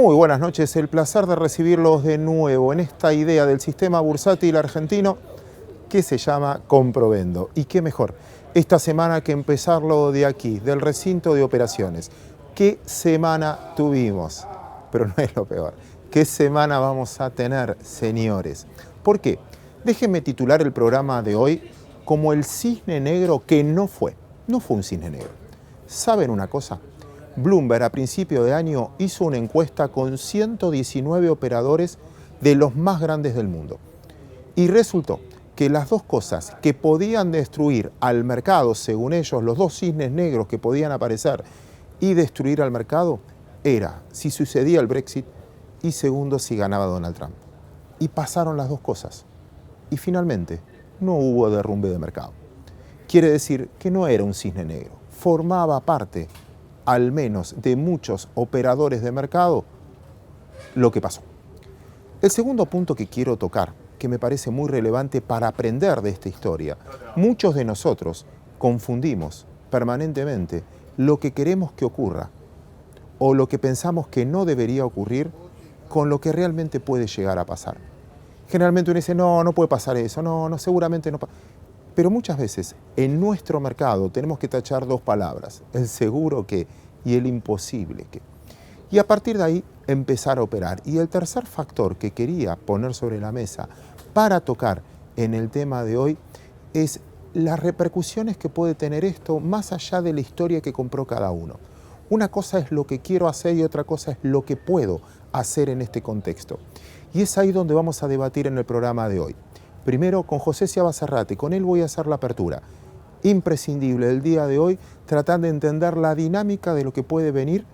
Muy buenas noches, el placer de recibirlos de nuevo en esta idea del sistema bursátil argentino que se llama Comprovendo. Y qué mejor, esta semana que empezarlo de aquí, del recinto de operaciones. ¿Qué semana tuvimos? Pero no es lo peor. ¿Qué semana vamos a tener, señores? ¿Por qué? Déjenme titular el programa de hoy como el cisne negro que no fue un cisne negro. ¿Saben una cosa? Bloomberg a principio de año hizo una encuesta con 119 operadores de los más grandes del mundo. Y resultó que las dos cosas que podían destruir al mercado, según ellos, los dos cisnes negros que podían aparecer y destruir al mercado, era si sucedía el Brexit y segundo, si ganaba Donald Trump. Y pasaron las dos cosas. Y finalmente, no hubo derrumbe de mercado. Quiere decir que no era un cisne negro, formaba parte al menos de muchos operadores de mercado, lo que pasó. El segundo punto que quiero tocar, que me parece muy relevante para aprender de esta historia, muchos de nosotros confundimos permanentemente lo que queremos que ocurra o lo que pensamos que no debería ocurrir con lo que realmente puede llegar a pasar. Generalmente uno dice, no puede pasar eso, no, seguramente no pasa. Pero muchas veces en nuestro mercado tenemos que tachar dos palabras, el seguro que y el imposible que. Y a partir de ahí empezar a operar. Y el tercer factor que quería poner sobre la mesa para tocar en el tema de hoy es las repercusiones que puede tener esto más allá de la historia que compró cada uno. Una cosa es lo que quiero hacer y otra cosa es lo que puedo hacer en este contexto. Y es ahí donde vamos a debatir en el programa de hoy. Primero con José Seaba Serrate, con él voy a hacer la apertura. Imprescindible el día de hoy tratar de entender la dinámica de lo que puede venir,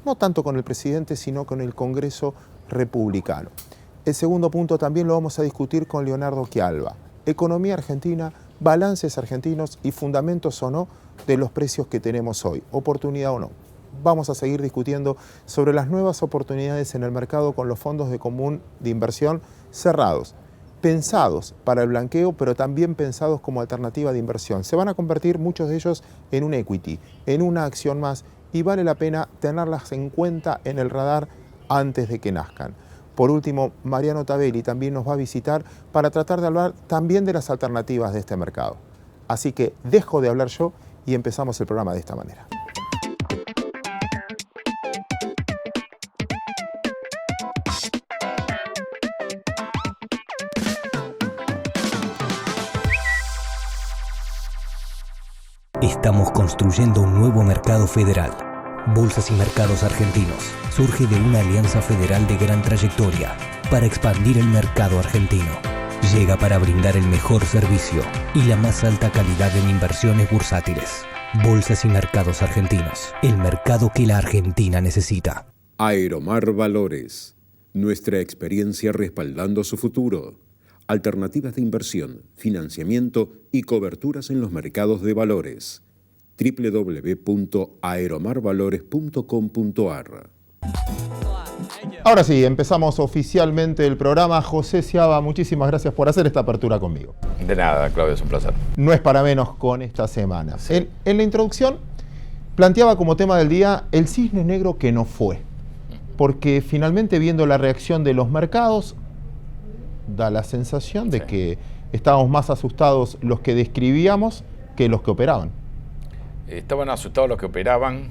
no tanto con el presidente, sino con el Congreso republicano. El segundo punto también lo vamos a discutir con Leonardo Chialva. Economía argentina, balances argentinos y fundamentos o no de los precios que tenemos hoy, oportunidad o no. Vamos a seguir discutiendo sobre las nuevas oportunidades en el mercado con los fondos de común de inversión cerrados, pensados para el blanqueo, pero también pensados como alternativa de inversión. Se van a convertir muchos de ellos en un equity, en una acción más, y vale la pena tenerlas en cuenta en el radar antes de que nazcan. Por último, Mariano Tavelli también nos va a visitar para tratar de hablar también de las alternativas de este mercado. Así que dejo de hablar yo y empezamos el programa de esta manera. Estamos construyendo un nuevo mercado federal. Bolsas y Mercados Argentinos surge de una alianza federal de gran trayectoria para expandir el mercado argentino. Llega para brindar el mejor servicio y la más alta calidad en inversiones bursátiles. Bolsas y Mercados Argentinos, el mercado que la Argentina necesita. Aeromar Valores, nuestra experiencia respaldando su futuro. Alternativas de inversión, financiamiento y coberturas en los mercados de valores. www.aeromarvalores.com.ar. Ahora sí, empezamos oficialmente el programa. José Seaba, muchísimas gracias por hacer esta apertura conmigo. De nada, Claudio, es un placer. No es para menos con esta semana. Sí. En la introducción planteaba como tema del día el cisne negro que no fue. Porque finalmente viendo la reacción de los mercados, da la sensación de que estábamos más asustados los que describíamos que los que operaban. Estaban asustados los que operaban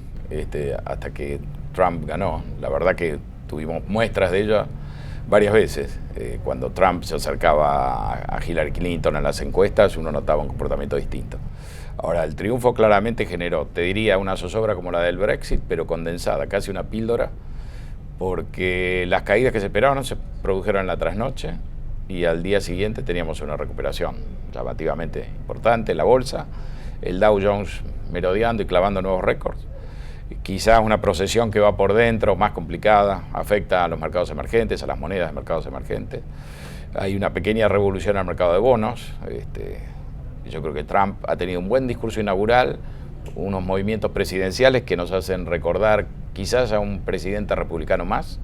hasta que Trump ganó. La verdad que tuvimos muestras de ello varias veces. Cuando Trump se acercaba a Hillary Clinton en las encuestas, uno notaba un comportamiento distinto. Ahora, el triunfo claramente generó, te diría, una zozobra como la del Brexit, pero condensada, casi una píldora, porque las caídas que se esperaban se produjeron en la trasnoche, y al día siguiente teníamos una recuperación llamativamente importante en la bolsa, el Dow Jones merodeando y clavando nuevos récords. Quizás una procesión que va por dentro, más complicada, afecta a los mercados emergentes, a las monedas de mercados emergentes. Hay una pequeña revolución en el mercado de bonos. Yo creo que Trump ha tenido un buen discurso inaugural, unos movimientos presidenciales que nos hacen recordar quizás a un presidente republicano más.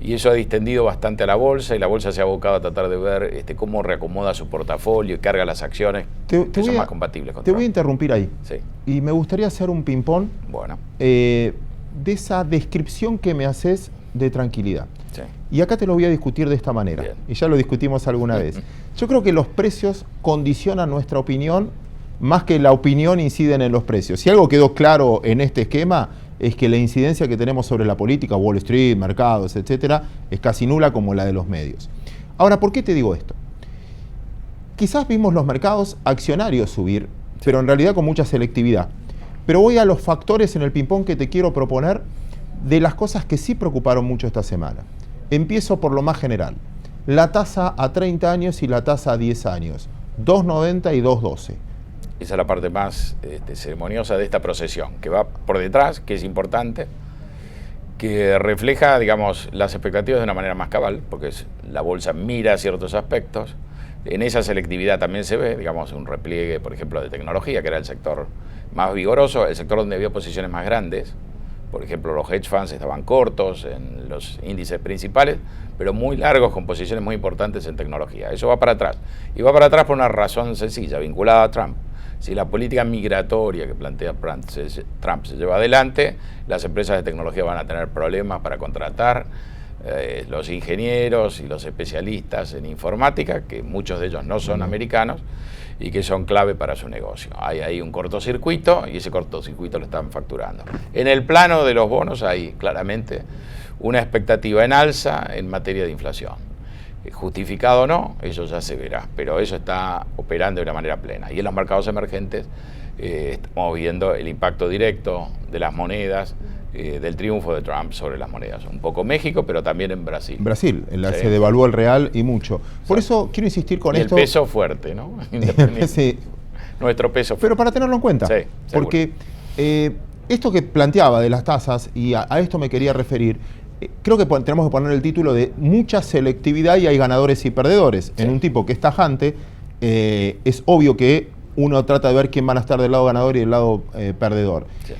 Y eso ha distendido bastante a la bolsa, y la bolsa se ha abocado a tratar de ver cómo reacomoda su portafolio y carga las acciones que son más compatibles con Trump. Te voy a interrumpir ahí. Sí. Y me gustaría hacer un ping-pong Bueno. de esa descripción que me haces de tranquilidad. Sí. Y acá te lo voy a discutir de esta manera, Bien. y ya lo discutimos alguna vez. Yo creo que los precios condicionan nuestra opinión más que la opinión inciden en los precios. Si algo quedó claro en este esquema es que la incidencia que tenemos sobre la política, Wall Street, mercados, etcétera, es casi nula como la de los medios. Ahora, ¿por qué te digo esto? Quizás vimos los mercados accionarios subir, pero en realidad con mucha selectividad. Pero voy a los factores en el ping-pong que te quiero proponer de las cosas que sí preocuparon mucho esta semana. Empiezo por lo más general. La tasa a 30 años y la tasa a 10 años. 2,90 y 2,12. Esa es la parte más ceremoniosa de esta procesión, que va por detrás, que es importante, que refleja, digamos, las expectativas de una manera más cabal, porque la bolsa mira ciertos aspectos. En esa selectividad también se ve, digamos, un repliegue, por ejemplo, de tecnología, que era el sector más vigoroso, el sector donde había posiciones más grandes. Por ejemplo, los hedge funds estaban cortos en los índices principales, pero muy largos con posiciones muy importantes en tecnología. Eso va para atrás. Y va para atrás por una razón sencilla, vinculada a Trump. Si la política migratoria que plantea Trump se lleva adelante, las empresas de tecnología van a tener problemas para contratar los ingenieros y los especialistas en informática, que muchos de ellos no son americanos y que son clave para su negocio. Hay ahí un cortocircuito y ese cortocircuito lo están facturando. En el plano de los bonos hay claramente una expectativa en alza en materia de inflación. Justificado o no, eso ya se verá, pero eso está operando de una manera plena. Y en los mercados emergentes estamos viendo el impacto directo de las monedas, del triunfo de Trump sobre las monedas. Un poco México, pero también en Brasil. Brasil, en la Sí. se devaluó el real y mucho. Por eso quiero insistir con Y esto. el peso fuerte, ¿no? Sí, Nuestro peso fuerte. pero para tenerlo en cuenta. Sí, seguro. Porque esto que planteaba de las tasas, y a esto me quería referir, creo que tenemos que poner el título de mucha selectividad y hay ganadores y perdedores. Sí. En un tipo que es tajante, es obvio que uno trata de ver quién van a estar del lado ganador y del lado perdedor. Sí.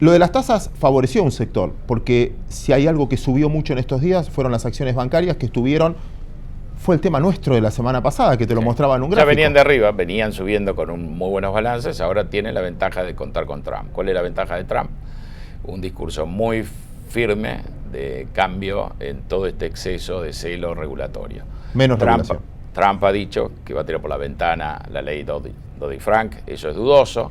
Lo de las tasas favoreció a un sector, porque si hay algo que subió mucho en estos días fueron las acciones bancarias que estuvieron, fue el tema nuestro de la semana pasada, que te lo mostraba en un Ya gráfico. venían de arriba, venían subiendo con muy buenos balances, ahora tienen la ventaja de contar con Trump. ¿Cuál es la ventaja de Trump? Un discurso muy firme de cambio en todo este exceso de celo regulatorio. Menos regulación. Trump ha dicho que va a tirar por la ventana la ley Dodd-Frank, eso es dudoso,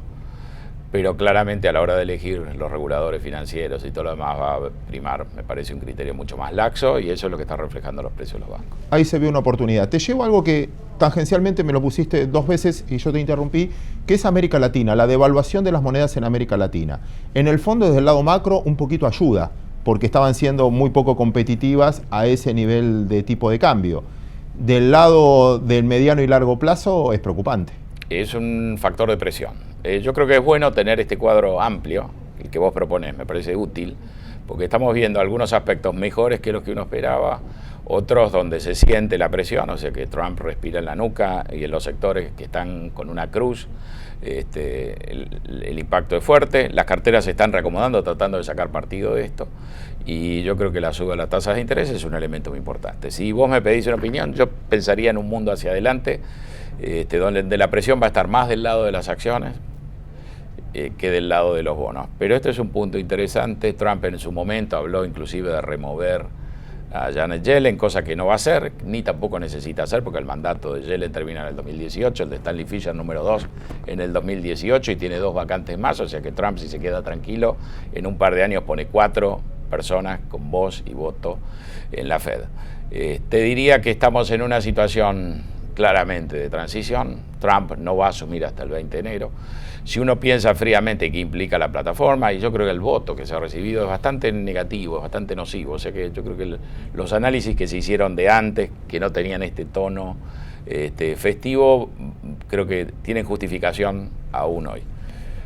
pero claramente a la hora de elegir los reguladores financieros y todo lo demás va a primar, me parece, un criterio mucho más laxo y eso es lo que está reflejando los precios de los bancos. Ahí se ve una oportunidad. Te llevo algo que tangencialmente me lo pusiste 2 veces y yo te interrumpí, que es América Latina, la devaluación de las monedas en América Latina. En el fondo, desde el lado macro, un poquito ayuda, porque estaban siendo muy poco competitivas a ese nivel de tipo de cambio. Del lado del mediano y largo plazo es preocupante. Es un factor de presión. Yo creo que es bueno tener este cuadro amplio, el que vos proponés, me parece útil, porque estamos viendo algunos aspectos mejores que los que uno esperaba, otros donde se siente la presión, o sea que Trump respira en la nuca y en los sectores que están con una cruz, el impacto es fuerte, las carteras se están reacomodando tratando de sacar partido de esto y yo creo que la suba de las tasas de interés es un elemento muy importante. Si vos me pedís una opinión, yo pensaría en un mundo hacia adelante donde la presión va a estar más del lado de las acciones que del lado de los bonos. Pero este es un punto interesante. Trump en su momento habló inclusive de remover a Janet Yellen, cosa que no va a hacer, ni tampoco necesita hacer, porque el mandato de Yellen termina en el 2018, el de Stanley Fischer número 2 en el 2018 y tiene 2 vacantes más, o sea que Trump, si se queda tranquilo, en un par de años pone 4 personas con voz y voto en la Fed. Te diría que estamos en una situación claramente de transición. Trump no va a asumir hasta el 20 de enero. Si uno piensa fríamente qué implica la plataforma, y yo creo que el voto que se ha recibido es bastante negativo, es bastante nocivo, o sea que yo creo que los análisis que se hicieron de antes, que no tenían este tono festivo, creo que tienen justificación aún hoy.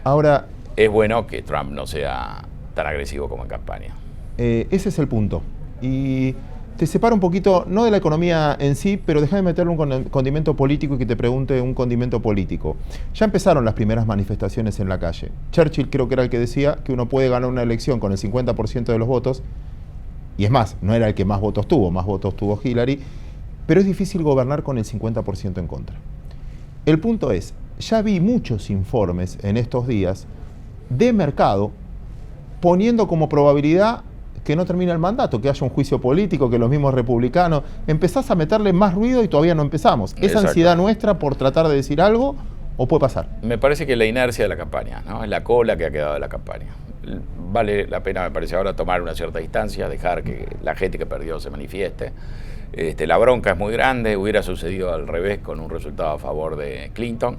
Ahora, es bueno que Trump no sea tan agresivo como en campaña. Ese es el punto. Y te separo un poquito, no de la economía en sí, pero déjame meterle un condimento político y que te pregunte un condimento político. Ya empezaron las primeras manifestaciones en la calle. Churchill creo que era el que decía que uno puede ganar una elección con el 50% de los votos, y es más, no era el que más votos tuvo Hillary, pero es difícil gobernar con el 50% en contra. El punto es, ya vi muchos informes en estos días de mercado poniendo como probabilidad que no termine el mandato, que haya un juicio político, que los mismos republicanos, empezás a meterle más ruido y todavía no empezamos. ¿Es Exacto. ansiedad nuestra por tratar de decir algo o puede pasar? Me parece que la inercia de la campaña, ¿no? Es la cola que ha quedado de la campaña. Vale la pena, me parece ahora, tomar una cierta distancia, dejar que la gente que perdió se manifieste. La bronca es muy grande, hubiera sucedido al revés con un resultado a favor de Clinton.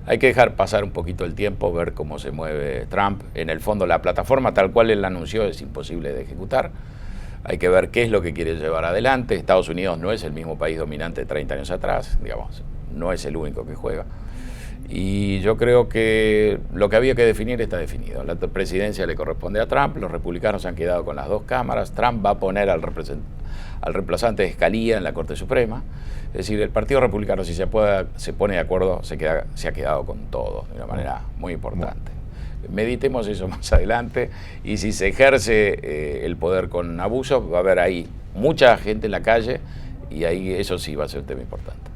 Hay que dejar pasar un poquito el tiempo, ver cómo se mueve Trump. En el fondo, la plataforma tal cual él la anunció es imposible de ejecutar. Hay que ver qué es lo que quiere llevar adelante. Estados Unidos no es el mismo país dominante de 30 años atrás, digamos, no es el único que juega. Y yo creo que lo que había que definir está definido. La presidencia le corresponde a Trump, los republicanos se han quedado con las dos cámaras, Trump va a poner al reemplazante de Scalia en la Corte Suprema. Es decir, el Partido Republicano, si se pone de acuerdo, se ha quedado con todo de una manera muy importante. Meditemos eso más adelante, y si se ejerce el poder con abuso, va a haber ahí mucha gente en la calle, y ahí eso sí va a ser un tema importante.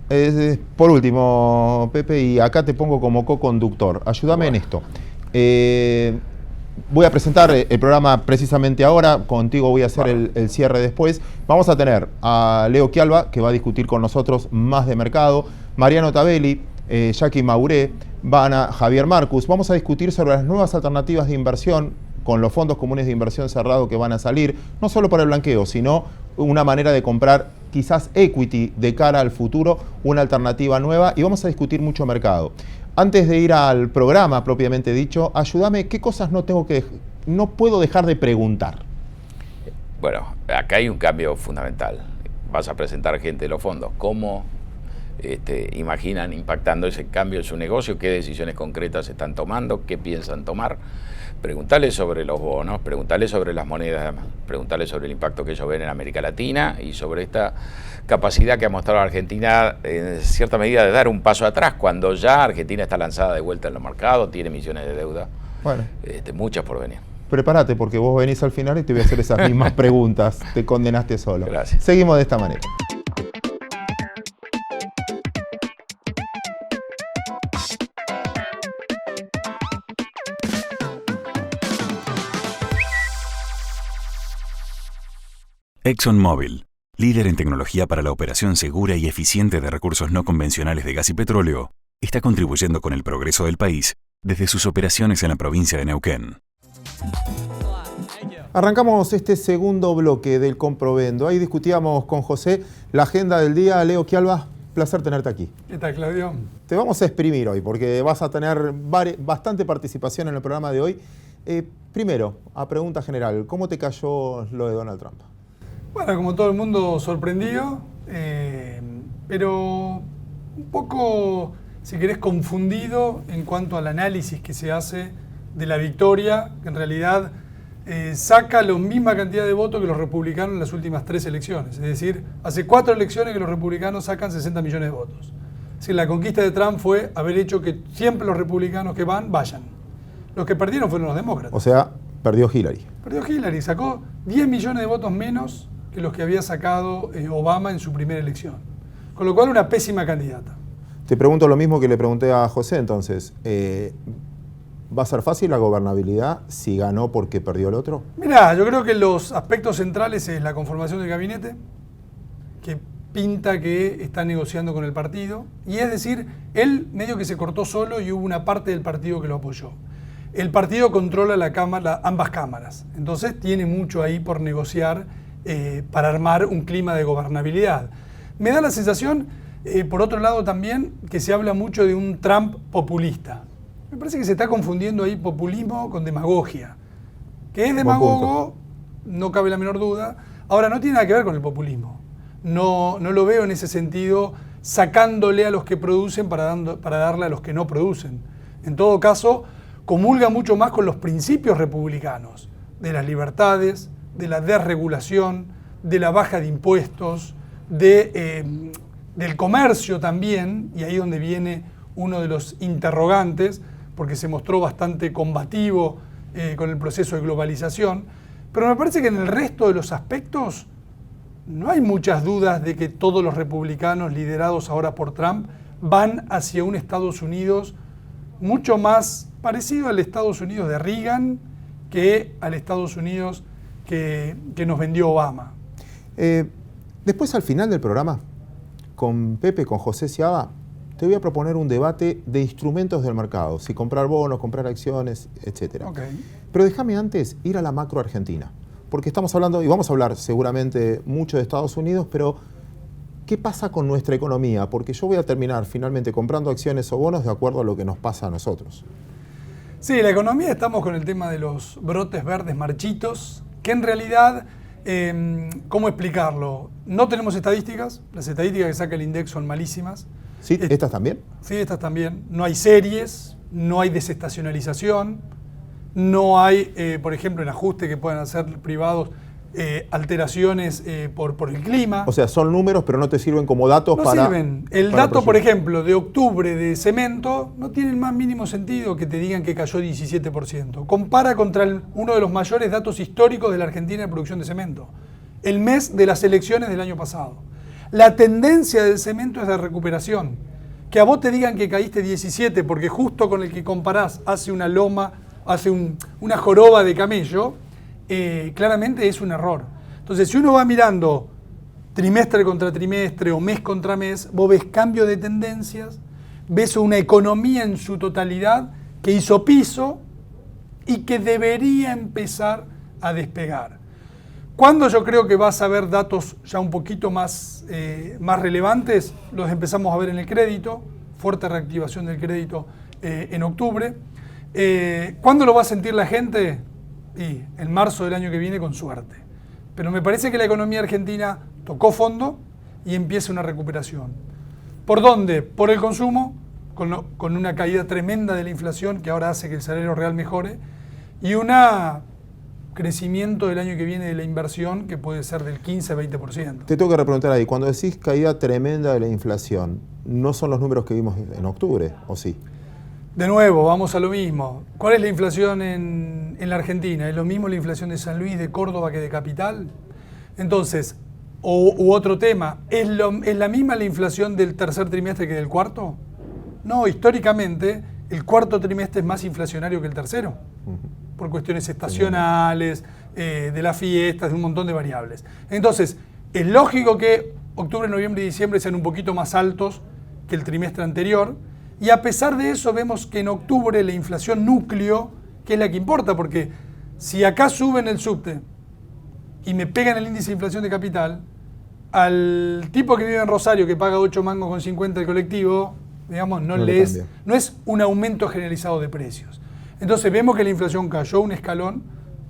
Por último, Pepe, y acá te pongo como co-conductor, ayúdame en esto. Voy a presentar el programa precisamente ahora, contigo voy a hacer el cierre después. Vamos a tener a Leo Chialva, que va a discutir con nosotros más de mercado, Mariano Tabelli, Jackie Mauré, Javier Marcus. Vamos a discutir sobre las nuevas alternativas de inversión con los fondos comunes de inversión cerrado que van a salir, no solo para el blanqueo, sino una manera de comprar quizás equity de cara al futuro, una alternativa nueva, y vamos a discutir mucho mercado. Antes de ir al programa propiamente dicho, ayúdame, ¿qué cosas no puedo dejar de preguntar? Bueno, acá hay un cambio fundamental. Vas a presentar gente de los fondos. ¿Cómo imaginan impactando ese cambio en su negocio? ¿Qué decisiones concretas están tomando? ¿Qué piensan tomar? Preguntarles sobre los bonos, preguntarles sobre las monedas, preguntarles sobre el impacto que ellos ven en América Latina y sobre esta capacidad que ha mostrado Argentina en cierta medida de dar un paso atrás cuando ya Argentina está lanzada de vuelta en los mercados, tiene emisiones de deuda, muchas por venir. Prepárate porque vos venís al final y te voy a hacer esas mismas preguntas, te condenaste solo. Gracias. Seguimos de esta manera. ExxonMobil, líder en tecnología para la operación segura y eficiente de recursos no convencionales de gas y petróleo, está contribuyendo con el progreso del país desde sus operaciones en la provincia de Neuquén. Arrancamos este segundo bloque del Comprovendo. Ahí discutíamos con José la agenda del día. Leo Chialva, placer tenerte aquí. ¿Qué tal, Claudio? Te vamos a exprimir hoy porque vas a tener bastante participación en el programa de hoy. Primero, a pregunta general, ¿cómo te cayó lo de Donald Trump? Bueno, como todo el mundo, sorprendido, pero un poco, si querés, confundido en cuanto al análisis que se hace de la victoria, que en realidad saca la misma cantidad de votos que los republicanos en las últimas 3 elecciones. Es decir, hace 4 elecciones que los republicanos sacan 60 millones de votos. Es decir, la conquista de Trump fue haber hecho que siempre los republicanos que vayan. Los que perdieron fueron los demócratas. O sea, perdió Hillary. Perdió Hillary, sacó 10 millones de votos menos que los que había sacado Obama en su primera elección. Con lo cual, una pésima candidata. Te pregunto lo mismo que le pregunté a José entonces. ¿Va a ser fácil la gobernabilidad si ganó porque perdió el otro? Mirá, yo creo que los aspectos centrales es la conformación del gabinete, que pinta que está negociando con el partido. Y es decir, él medio que se cortó solo y hubo una parte del partido que lo apoyó. El partido controla ambas cámaras. Entonces tiene mucho ahí por negociar para armar un clima de gobernabilidad. Me da la sensación, por otro lado también, que se habla mucho de un Trump populista. Me parece que se está confundiendo ahí populismo con demagogia. Que es demagogo, no cabe la menor duda. Ahora, no tiene nada que ver con el populismo. No lo veo en ese sentido, sacándole a los que producen para darle a los que no producen. En todo caso, comulga mucho más con los principios republicanos, de las libertades, de la desregulación, de la baja de impuestos, del comercio también, y ahí es donde viene uno de los interrogantes, porque se mostró bastante combativo con el proceso de globalización, pero me parece que en el resto de los aspectos no hay muchas dudas de que todos los republicanos liderados ahora por Trump van hacia un Estados Unidos mucho más parecido al Estados Unidos de Reagan que al Estados Unidos que nos vendió Obama. Después, al final del programa, con Pepe, con José Ciaba, te voy a proponer un debate de instrumentos del mercado, si comprar bonos, comprar acciones, etc. Okay. Pero déjame antes ir a la macro argentina, porque estamos hablando, y vamos a hablar seguramente mucho de Estados Unidos, pero ¿qué pasa con nuestra economía? Porque yo voy a terminar finalmente comprando acciones o bonos de acuerdo a lo que nos pasa a nosotros. Sí, la economía, estamos con el tema de los brotes verdes marchitos, que en realidad, ¿cómo explicarlo? No tenemos estadísticas, las estadísticas que saca el INDEC son malísimas. ¿Sí? ¿Estas también? Sí, estas también. No hay series, no hay desestacionalización, no hay, por ejemplo, en ajuste que puedan hacer privados, alteraciones por el clima. O sea, son números, pero no te sirven como datos no para... No sirven. El dato, por ejemplo, de octubre de cemento no tiene el más mínimo sentido que te digan que cayó 17%. Compara contra uno de los mayores datos históricos de la Argentina en producción de cemento. El mes de las elecciones del año pasado. La tendencia del cemento es de recuperación. Que a vos te digan que caíste 17 porque justo con el que comparás hace una loma, hace una joroba de camello, claramente es un error. Entonces, si uno va mirando trimestre contra trimestre o mes contra mes, vos ves cambio de tendencias, ves una economía en su totalidad que hizo piso y que debería empezar a despegar. Cuando yo creo que vas a ver datos ya un poquito más relevantes, los empezamos a ver en el crédito, fuerte reactivación del crédito en octubre. ¿Cuándo lo va a sentir la gente? Y en marzo del año que viene, con suerte. Pero me parece que la economía argentina tocó fondo y empieza una recuperación. ¿Por dónde? Por el consumo, con una caída tremenda de la inflación que ahora hace que el salario real mejore, y un crecimiento del año que viene de la inversión que puede ser del 15-20%. Te tengo que repreguntar ahí, cuando decís caída tremenda de la inflación, ¿no son los números que vimos en octubre, o sí? De nuevo, vamos a lo mismo. ¿Cuál es la inflación en la Argentina? ¿Es lo mismo la inflación de San Luis, de Córdoba que de Capital? Entonces, u otro tema, ¿es la misma la inflación del tercer trimestre que del cuarto? No, históricamente el cuarto trimestre es más inflacionario que el tercero, por cuestiones estacionales, de las fiestas, de un montón de variables. Entonces, es lógico que octubre, noviembre y diciembre sean un poquito más altos que el trimestre anterior, y a pesar de eso vemos que en octubre la inflación núcleo, que es la que importa, porque si acá suben el subte y me pegan el índice de inflación de capital, al tipo que vive en Rosario que paga 8 mangos con 50 el colectivo, digamos, no es un aumento generalizado de precios. Entonces vemos que la inflación cayó un escalón,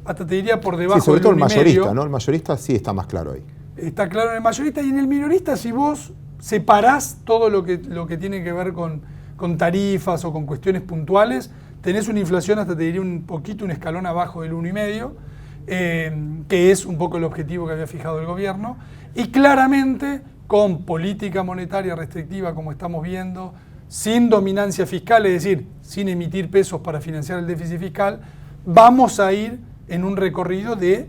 hasta te diría por debajo del 1,5. Sí, sobre todo el mayorista, ¿no? El mayorista sí está más claro ahí. Está claro en el mayorista, y en el minorista, si vos separás todo lo que tiene que ver con tarifas o con cuestiones puntuales, tenés una inflación hasta te diría un escalón abajo del 1,5, que es un poco el objetivo que había fijado el gobierno, y claramente con política monetaria restrictiva como estamos viendo, sin dominancia fiscal, es decir, sin emitir pesos para financiar el déficit fiscal, vamos a ir en un recorrido del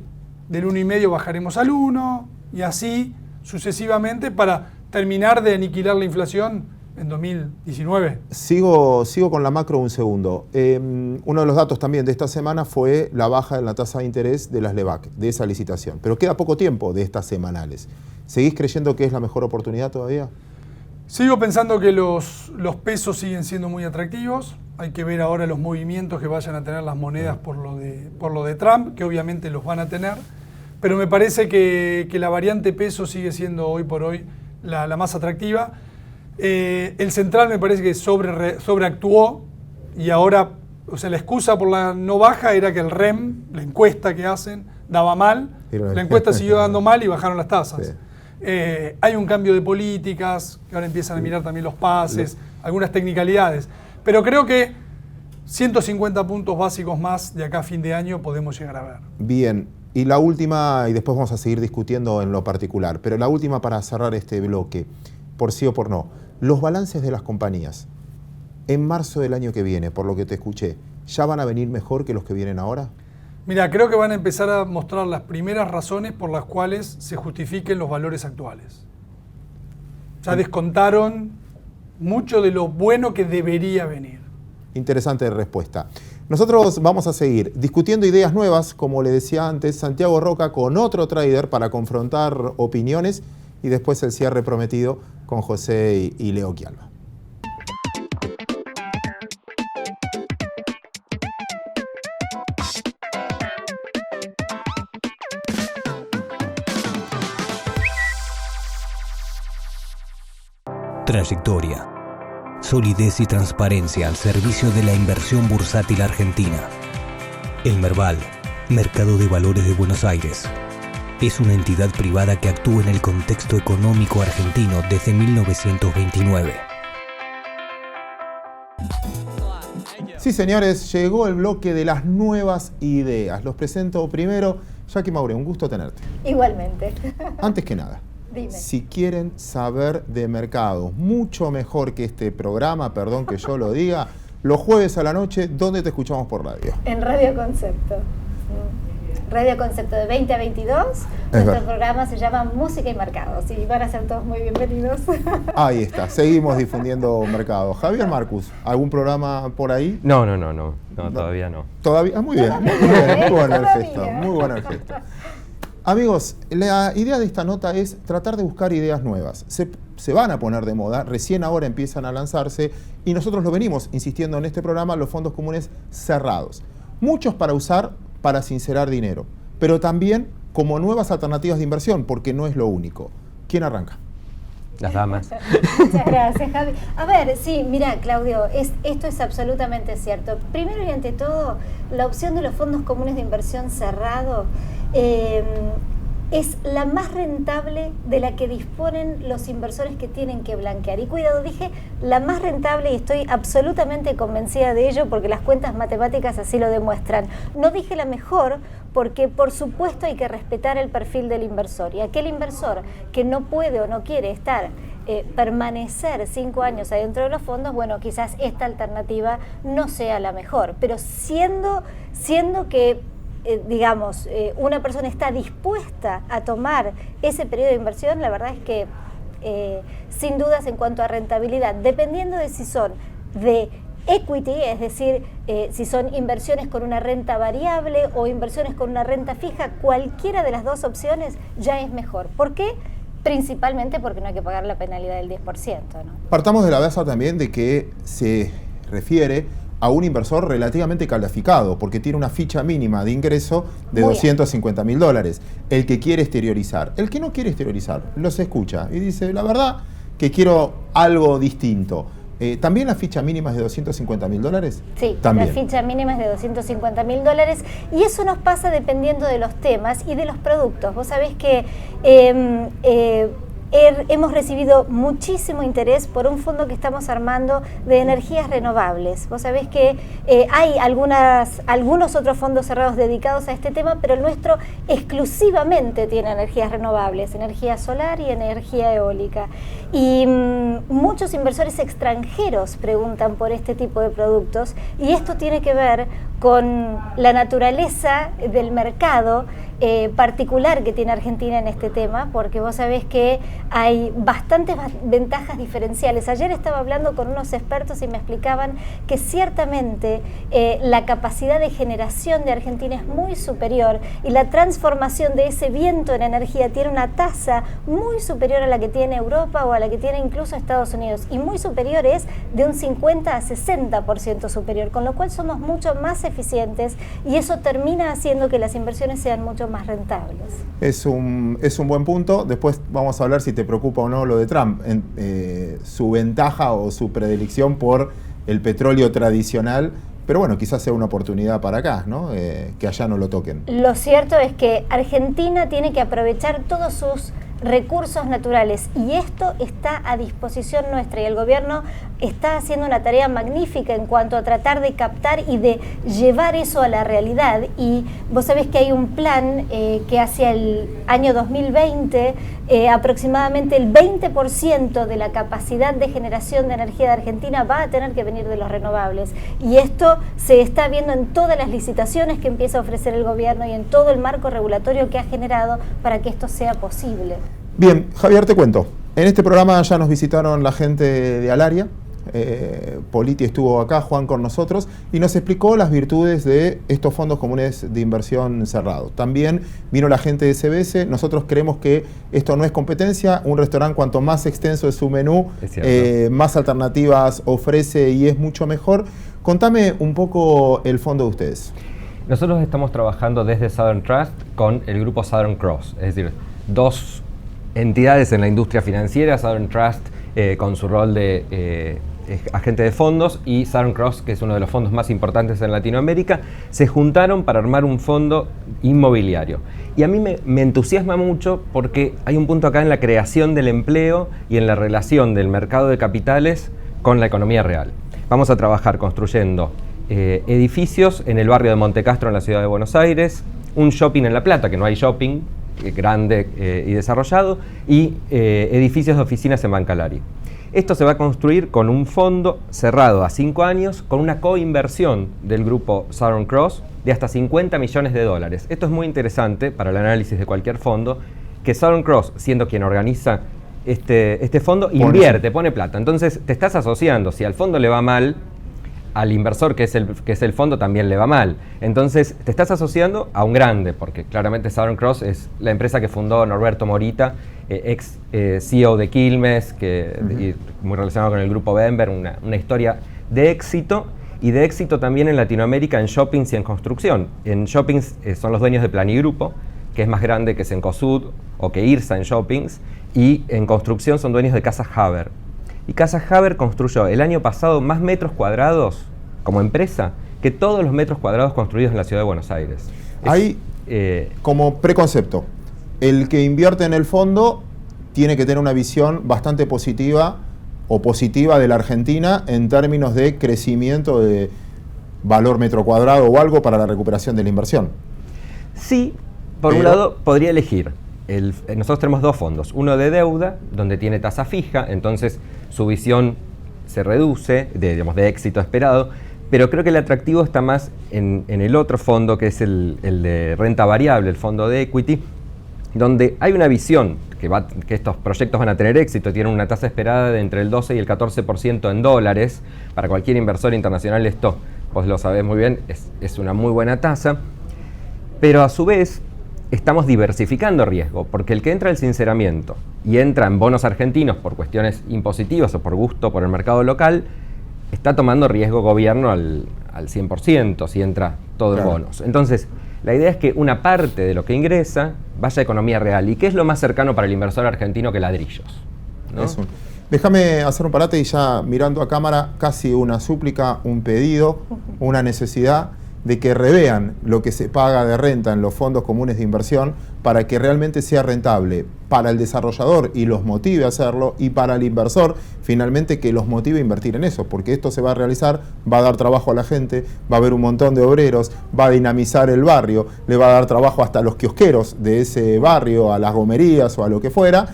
1,5 bajaremos al 1 y así sucesivamente para terminar de aniquilar la inflación en 2019. Sigo con la macro un segundo. Uno de los datos también de esta semana fue la baja en la tasa de interés de las LEBAC, de esa licitación. Pero queda poco tiempo de estas semanales. ¿Seguís creyendo que es la mejor oportunidad todavía? Sigo pensando que los pesos siguen siendo muy atractivos. Hay que ver ahora los movimientos que vayan a tener las monedas por lo de Trump, que obviamente los van a tener. Pero me parece que la variante peso sigue siendo hoy por hoy la más atractiva. El central me parece que sobreactuó y ahora, o sea, la excusa por la no baja era que el REM, la encuesta que hacen, daba mal. La encuesta siguió dando mal y bajaron las tasas. Sí. Hay un cambio de políticas, que ahora empiezan a mirar también los pases, algunas tecnicalidades. Pero creo que 150 puntos básicos más de acá a fin de año podemos llegar a ver. Bien, y la última, y después vamos a seguir discutiendo en lo particular, pero la última para cerrar este bloque, por sí o por no. Los balances de las compañías, en marzo del año que viene, por lo que te escuché, ¿ya van a venir mejor que los que vienen ahora? Mira, creo que van a empezar a mostrar las primeras razones por las cuales se justifiquen los valores actuales. Ya descontaron mucho de lo bueno que debería venir. Interesante respuesta. Nosotros vamos a seguir discutiendo ideas nuevas, como le decía antes, Santiago Roca con otro trader para confrontar opiniones y después el cierre prometido con José y Leo Quialba. Trayectoria, solidez y transparencia al servicio de la inversión bursátil argentina. El Merval, Mercado de Valores de Buenos Aires, es una entidad privada que actúa en el contexto económico argentino desde 1929. Sí, señores, llegó el bloque de las nuevas ideas. Los presento primero. Jackie Maure, un gusto tenerte. Igualmente. Antes que nada, dime. Si quieren saber de mercados mucho mejor que este programa, perdón que yo lo diga, los jueves a la noche, ¿dónde te escuchamos por radio? En Radio Concepto. Radio Concepto de 20 a 22. Nuestro programa se llama Música y Mercados y van a ser todos muy bienvenidos. Ahí está, seguimos difundiendo mercados. Javier Marcus, ¿algún programa por ahí? No, todavía no. Todavía, muy bien, muy bueno el gesto, muy bueno el gesto. Amigos, la idea de esta nota es tratar de buscar ideas nuevas. Se van a poner de moda, recién ahora empiezan a lanzarse y nosotros lo venimos insistiendo en este programa, los fondos comunes cerrados. Muchos para usar, para sincerar dinero, pero también como nuevas alternativas de inversión, porque no es lo único. ¿Quién arranca? Las damas. Muchas gracias, Javi. A ver, sí, mira, Claudio, esto es absolutamente cierto. Primero y ante todo, la opción de los fondos comunes de inversión cerrado es la más rentable de la que disponen los inversores que tienen que blanquear. Y cuidado, dije la más rentable y estoy absolutamente convencida de ello porque las cuentas matemáticas así lo demuestran. No dije la mejor porque por supuesto hay que respetar el perfil del inversor. Y aquel inversor que no puede o no quiere permanecer 5 años adentro de los fondos, bueno, quizás esta alternativa no sea la mejor. Pero siendo que una persona está dispuesta a tomar ese periodo de inversión, la verdad es que sin dudas en cuanto a rentabilidad, dependiendo de si son de equity, es decir, si son inversiones con una renta variable o inversiones con una renta fija, cualquiera de las dos opciones ya es mejor. ¿Por qué? Principalmente porque no hay que pagar la penalidad del 10%, ¿no? Partamos de la base también de que se refiere a un inversor relativamente calificado, porque tiene una ficha mínima de ingreso de $250.000. El que quiere exteriorizar. El que no quiere exteriorizar, los escucha y dice, la verdad que quiero algo distinto. ¿También la ficha mínima es de $250.000? Sí, también. La ficha mínima es de $250.000 y eso nos pasa dependiendo de los temas y de los productos. Vos sabés que hemos recibido muchísimo interés por un fondo que estamos armando de energías renovables. Vos sabés que hay algunos otros fondos cerrados dedicados a este tema, pero el nuestro exclusivamente tiene energías renovables, energía solar y energía eólica. Y muchos inversores extranjeros preguntan por este tipo de productos y esto tiene que ver con la naturaleza del mercado particular que tiene Argentina en este tema, porque vos sabés que hay bastantes ventajas diferenciales. Ayer estaba hablando con unos expertos y me explicaban que ciertamente la capacidad de generación de Argentina es muy superior y la transformación de ese viento en energía tiene una tasa muy superior a la que tiene Europa o a la que tiene incluso Estados Unidos, y muy superior es de un 50 a 60% superior, con lo cual somos mucho más eficientes y eso termina haciendo que las inversiones sean mucho más rentables. Es un buen punto. Después vamos a hablar si te preocupa o no lo de Trump, su ventaja o su predilección por el petróleo tradicional, pero bueno, quizás sea una oportunidad para acá, ¿no? Que allá no lo toquen. Lo cierto es que Argentina tiene que aprovechar todos sus recursos naturales y esto está a disposición nuestra y el gobierno está haciendo una tarea magnífica en cuanto a tratar de captar y de llevar eso a la realidad. Y vos sabés que hay un plan que hacia el año 2020 aproximadamente el 20% de la capacidad de generación de energía de Argentina va a tener que venir de los renovables y esto se está viendo en todas las licitaciones que empieza a ofrecer el gobierno y en todo el marco regulatorio que ha generado para que esto sea posible. Bien, Javier, te cuento. En este programa ya nos visitaron la gente de Alaria, Politi estuvo acá, Juan con nosotros, y nos explicó las virtudes de estos fondos comunes de inversión cerrados. También vino la gente de CBS. Nosotros creemos que esto no es competencia. Un restaurante, cuanto más extenso es su menú, más alternativas ofrece y es mucho mejor. Contame un poco el fondo de ustedes. Nosotros estamos trabajando desde Southern Trust con el grupo Southern Cross, es decir, dos entidades en la industria financiera, Southern Trust con su rol de agente de fondos y Southern Cross, que es uno de los fondos más importantes en Latinoamérica, se juntaron para armar un fondo inmobiliario. Y a mí me entusiasma mucho porque hay un punto acá en la creación del empleo y en la relación del mercado de capitales con la economía real. Vamos a trabajar construyendo edificios en el barrio de Montecastro en la ciudad de Buenos Aires, un shopping en La Plata, que no hay shopping grande y desarrollado, y edificios de oficinas en Bancalari. Esto se va a construir con un fondo cerrado a 5 años, con una coinversión del grupo Southern Cross de hasta $50 millones. Esto es muy interesante para el análisis de cualquier fondo, que Southern Cross, siendo quien organiza este fondo, invierte, pone plata. Entonces te estás asociando, si al fondo le va mal, al inversor que es el fondo también le va mal. Entonces te estás asociando a un grande, porque claramente Southern Cross es la empresa que fundó Norberto Morita, ex CEO de Quilmes, y muy relacionado con el grupo Bember, una historia de éxito, y de éxito también en Latinoamérica en shoppings y en construcción. En shoppings son los dueños de Planigrupo, que es más grande que Cencosud o que IRSA en shoppings, y en construcción son dueños de Casa Haber. Y Casa Haber construyó el año pasado más metros cuadrados como empresa que todos los metros cuadrados construidos en la ciudad de Buenos Aires. Hay como preconcepto, el que invierte en el fondo tiene que tener una visión bastante positiva o positiva de la Argentina en términos de crecimiento de valor metro cuadrado o algo para la recuperación de la inversión. Sí, por un lado podría elegir. Nosotros tenemos dos fondos, uno de deuda, donde tiene tasa fija, entonces su visión se reduce, de éxito esperado, pero creo que el atractivo está más en el otro fondo, que es el de renta variable, el fondo de equity, donde hay una visión que estos proyectos van a tener éxito, tienen una tasa esperada de entre el 12 y el 14% en dólares. Para cualquier inversor internacional esto, vos lo sabés muy bien, es una muy buena tasa, pero a su vez estamos diversificando riesgo, porque el que entra al sinceramiento y entra en bonos argentinos por cuestiones impositivas o por gusto por el mercado local, está tomando riesgo gobierno al 100% si entra todo en bonos. Entonces, la idea es que una parte de lo que ingresa vaya a economía real. ¿Y qué es lo más cercano para el inversor argentino que ladrillos? ¿No? Déjame hacer un parate y ya mirando a cámara, casi una súplica, un pedido, una necesidad de que revean lo que se paga de renta en los fondos comunes de inversión para que realmente sea rentable para el desarrollador y los motive a hacerlo, y para el inversor finalmente que los motive a invertir en eso, porque esto se va a realizar, va a dar trabajo a la gente, va a haber un montón de obreros, va a dinamizar el barrio, le va a dar trabajo hasta a los kiosqueros de ese barrio, a las gomerías o a lo que fuera.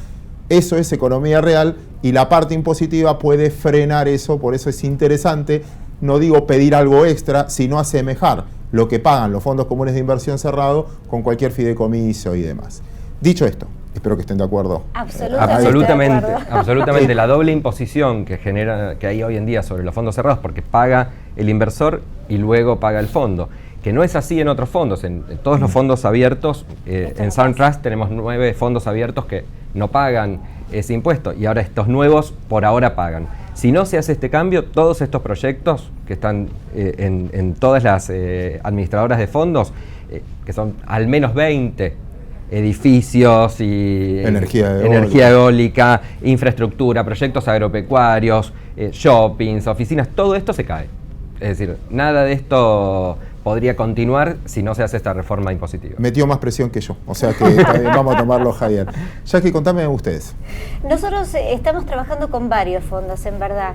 Eso es economía real y la parte impositiva puede frenar eso. Por eso es interesante, no digo pedir algo extra, sino asemejar lo que pagan los fondos comunes de inversión cerrado con cualquier fideicomiso y demás. Dicho esto, espero que estén de acuerdo. Absolutamente. Absolutamente. La doble imposición que hay hoy en día sobre los fondos cerrados, porque paga el inversor y luego paga el fondo, que no es así en otros fondos. En todos los fondos abiertos, en Southern Trust tenemos 9 fondos abiertos que no pagan ese impuesto, y ahora estos nuevos por ahora pagan. Si no se hace este cambio, todos estos proyectos que están en todas las administradoras de fondos, que son al menos 20 edificios y energía eólica, infraestructura, proyectos agropecuarios, shoppings, oficinas, todo esto se cae. Es decir, nada de esto podría continuar si no se hace esta reforma impositiva. Metió más presión que yo, o sea que vamos a tomarlo, Javier. Jackie, contame ustedes. Nosotros estamos trabajando con varios fondos, en verdad.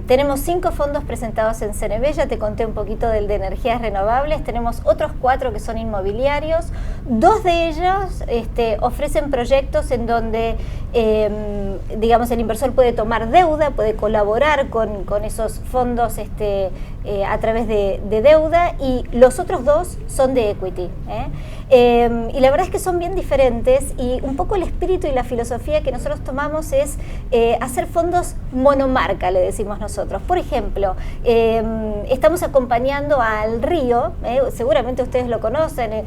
Tenemos 5 fondos presentados en CNB, ya te conté un poquito del de energías renovables. Tenemos otros 4 que son inmobiliarios. 2 de ellos ofrecen proyectos en donde, digamos, el inversor puede tomar deuda, puede colaborar con esos fondos a través de deuda, y los otros 2 son de equity. Y la verdad es que son bien diferentes y un poco el espíritu y la filosofía que nosotros tomamos es hacer fondos monomarca, le decimos nosotros. Por ejemplo, estamos acompañando al Río, seguramente ustedes lo conocen,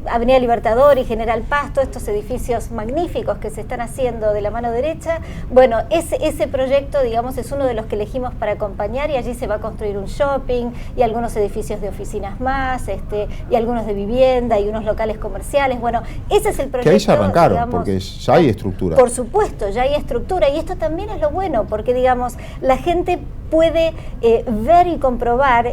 Avenida Libertador y General Pasto, estos edificios magníficos que se están haciendo de la mano derecha. Bueno, ese proyecto, digamos, es uno de los que elegimos para acompañar y allí se va a construir un shopping y algunos edificios de oficinas más, y algunos de vivienda y unos locales comerciales. Bueno, ese es el proyecto. Que ahí ya arrancaron, digamos, porque ya hay estructura. Por supuesto, ya hay estructura y esto también es lo bueno, porque digamos, la gente puede ver y comprobar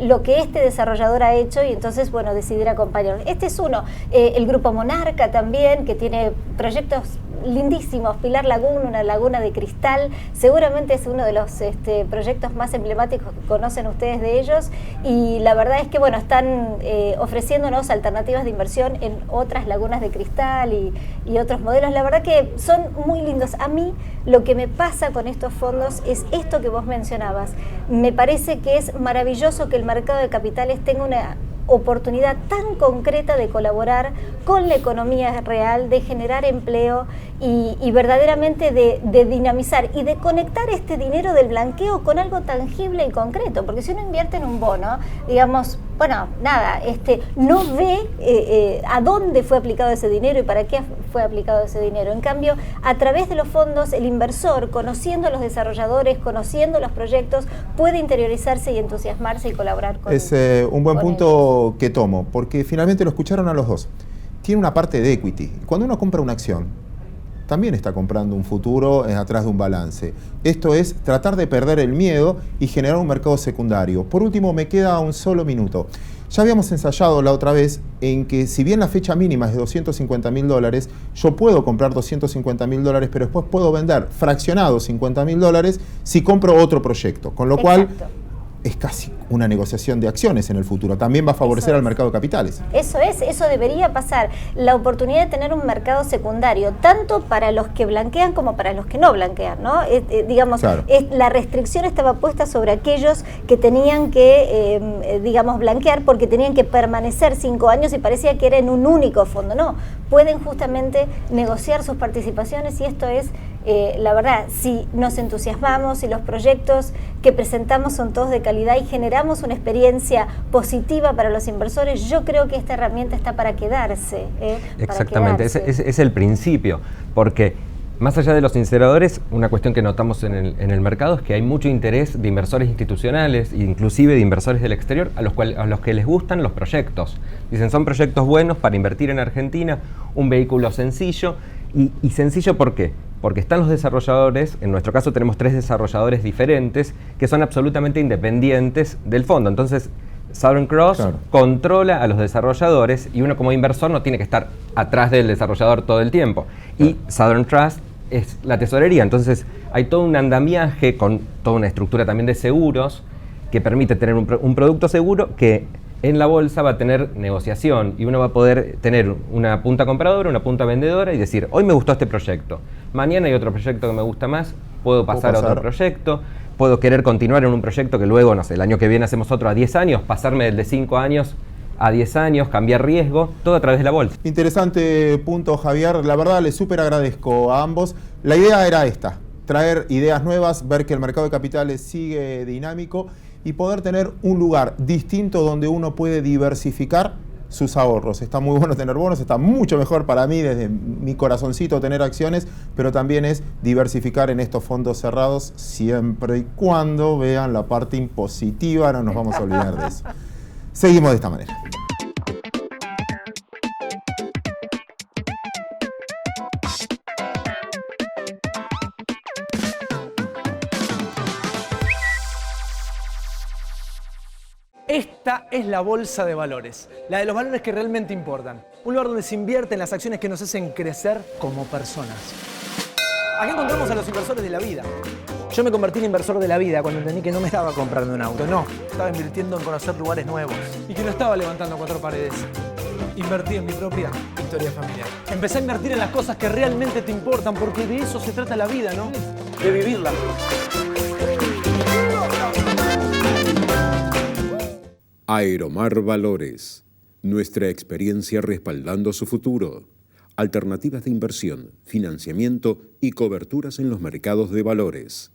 lo que este desarrollador ha hecho y entonces, bueno, decidir acompañarlo. Este es uno. El Grupo Monarca también, que tiene proyectos lindísimos, Pilar Lagún, una laguna de cristal, seguramente es uno de los proyectos más emblemáticos que conocen ustedes de ellos y la verdad es que bueno, están ofreciéndonos alternativas de inversión en otras lagunas de cristal y otros modelos, la verdad que son muy lindos. A mí lo que me pasa con estos fondos es esto que vos mencionabas, me parece que es maravilloso que el mercado de capitales tenga una oportunidad tan concreta de colaborar con la economía real, de generar empleo y verdaderamente de dinamizar y de conectar este dinero del blanqueo con algo tangible y concreto, porque si uno invierte en un bono, digamos, bueno, nada, no ve a dónde fue aplicado ese dinero y para qué fue aplicado ese dinero. En cambio, a través de los fondos, el inversor, conociendo a los desarrolladores, conociendo los proyectos, puede interiorizarse y entusiasmarse y colaborar con ellos. Es un buen punto que tomo, porque finalmente lo escucharon a los dos. Tiene una parte de equity. Cuando uno compra una acción, también está comprando un futuro atrás de un balance. Esto es tratar de perder el miedo y generar un mercado secundario. Por último, me queda un solo minuto. Ya habíamos ensayado la otra vez en que si bien la fecha mínima es de $250.000, yo puedo comprar $250.000, pero después puedo vender fraccionados $50.000 si compro otro proyecto. Con lo cual es casi una negociación de acciones en el futuro. También va a favorecer al mercado de capitales. Eso debería pasar. La oportunidad de tener un mercado secundario, tanto para los que blanquean como para los que no blanquean, ¿no? Digamos, claro, la restricción estaba puesta sobre aquellos que tenían que, digamos, blanquear porque tenían que permanecer 5 años y parecía que era en un único fondo. No, pueden justamente negociar sus participaciones y esto es, la verdad, si nos entusiasmamos, si los proyectos que presentamos son todos de calidad y generamos una experiencia positiva para los inversores, yo creo que esta herramienta está para quedarse. Exactamente, es el principio, porque más allá de los incineradores, una cuestión que notamos en el mercado es que hay mucho interés de inversores institucionales, inclusive de inversores del exterior, a los que les gustan los proyectos. Dicen, son proyectos buenos para invertir en Argentina, un vehículo sencillo. ¿Y sencillo por qué? Porque están los desarrolladores, en nuestro caso tenemos 3 desarrolladores diferentes que son absolutamente independientes del fondo. Entonces, Southern Cross controla a los desarrolladores y uno como inversor no tiene que estar atrás del desarrollador todo el tiempo. Y Southern Trust es la tesorería, entonces hay todo un andamiaje con toda una estructura también de seguros que permite tener un producto seguro que en la bolsa va a tener negociación y uno va a poder tener una punta compradora, una punta vendedora y decir, hoy me gustó este proyecto, mañana hay otro proyecto que me gusta más, puedo pasar a otro proyecto, puedo querer continuar en un proyecto que luego, no sé, el año que viene hacemos otro a 10 años, pasarme del de 5 años a 10 años, cambiar riesgo, todo a través de la bolsa. Interesante punto, Javier. La verdad, les súper agradezco a ambos. La idea era esta, traer ideas nuevas, ver que el mercado de capitales sigue dinámico y poder tener un lugar distinto donde uno puede diversificar sus ahorros. Está muy bueno tener bonos, está mucho mejor para mí desde mi corazoncito tener acciones, pero también es diversificar en estos fondos cerrados siempre y cuando vean la parte impositiva, no nos vamos a olvidar de eso. Seguimos de esta manera. Esta es la bolsa de valores, la de los valores que realmente importan. Un lugar donde se invierte en las acciones que nos hacen crecer como personas. Aquí encontramos a los inversores de la vida. Yo me convertí en inversor de la vida cuando entendí que no me estaba comprando un auto, no. Estaba invirtiendo en conocer lugares nuevos y que no estaba levantando 4 paredes. Invertí en mi propia historia familiar. Empecé a invertir en las cosas que realmente te importan, porque de eso se trata la vida, ¿no? De vivirla. Aeromar Valores, Nuestra experiencia respaldando su futuro. Alternativas de inversión, financiamiento y coberturas en los mercados de valores.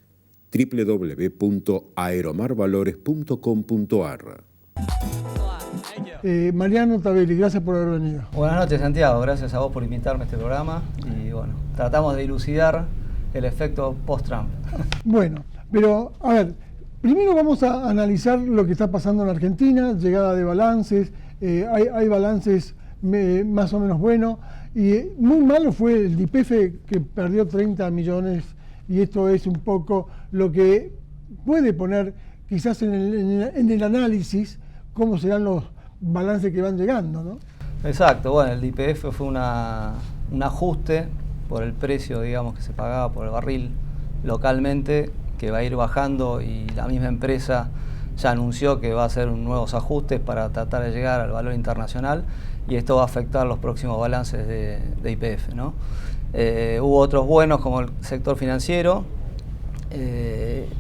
www.aeromarvalores.com.ar. Mariano Tavelli, gracias por haber venido. Buenas noches, Santiago, gracias a vos por invitarme a este programa y bueno, tratamos de dilucidar el efecto post-Trump. Bueno, pero a ver, primero vamos a analizar lo que está pasando en Argentina, llegada de balances, hay balances más o menos buenos, y muy malo fue el YPF que perdió 30 millones, y esto es un poco lo que puede poner quizás en el análisis cómo serán los balances que van llegando, ¿no? Exacto, bueno, el YPF fue un ajuste por el precio, digamos, que se pagaba por el barril localmente, que va a ir bajando, y la misma empresa ya anunció que va a hacer nuevos ajustes para tratar de llegar al valor internacional, y esto va a afectar los próximos balances de YPF, ¿no? Hubo otros buenos como el sector financiero,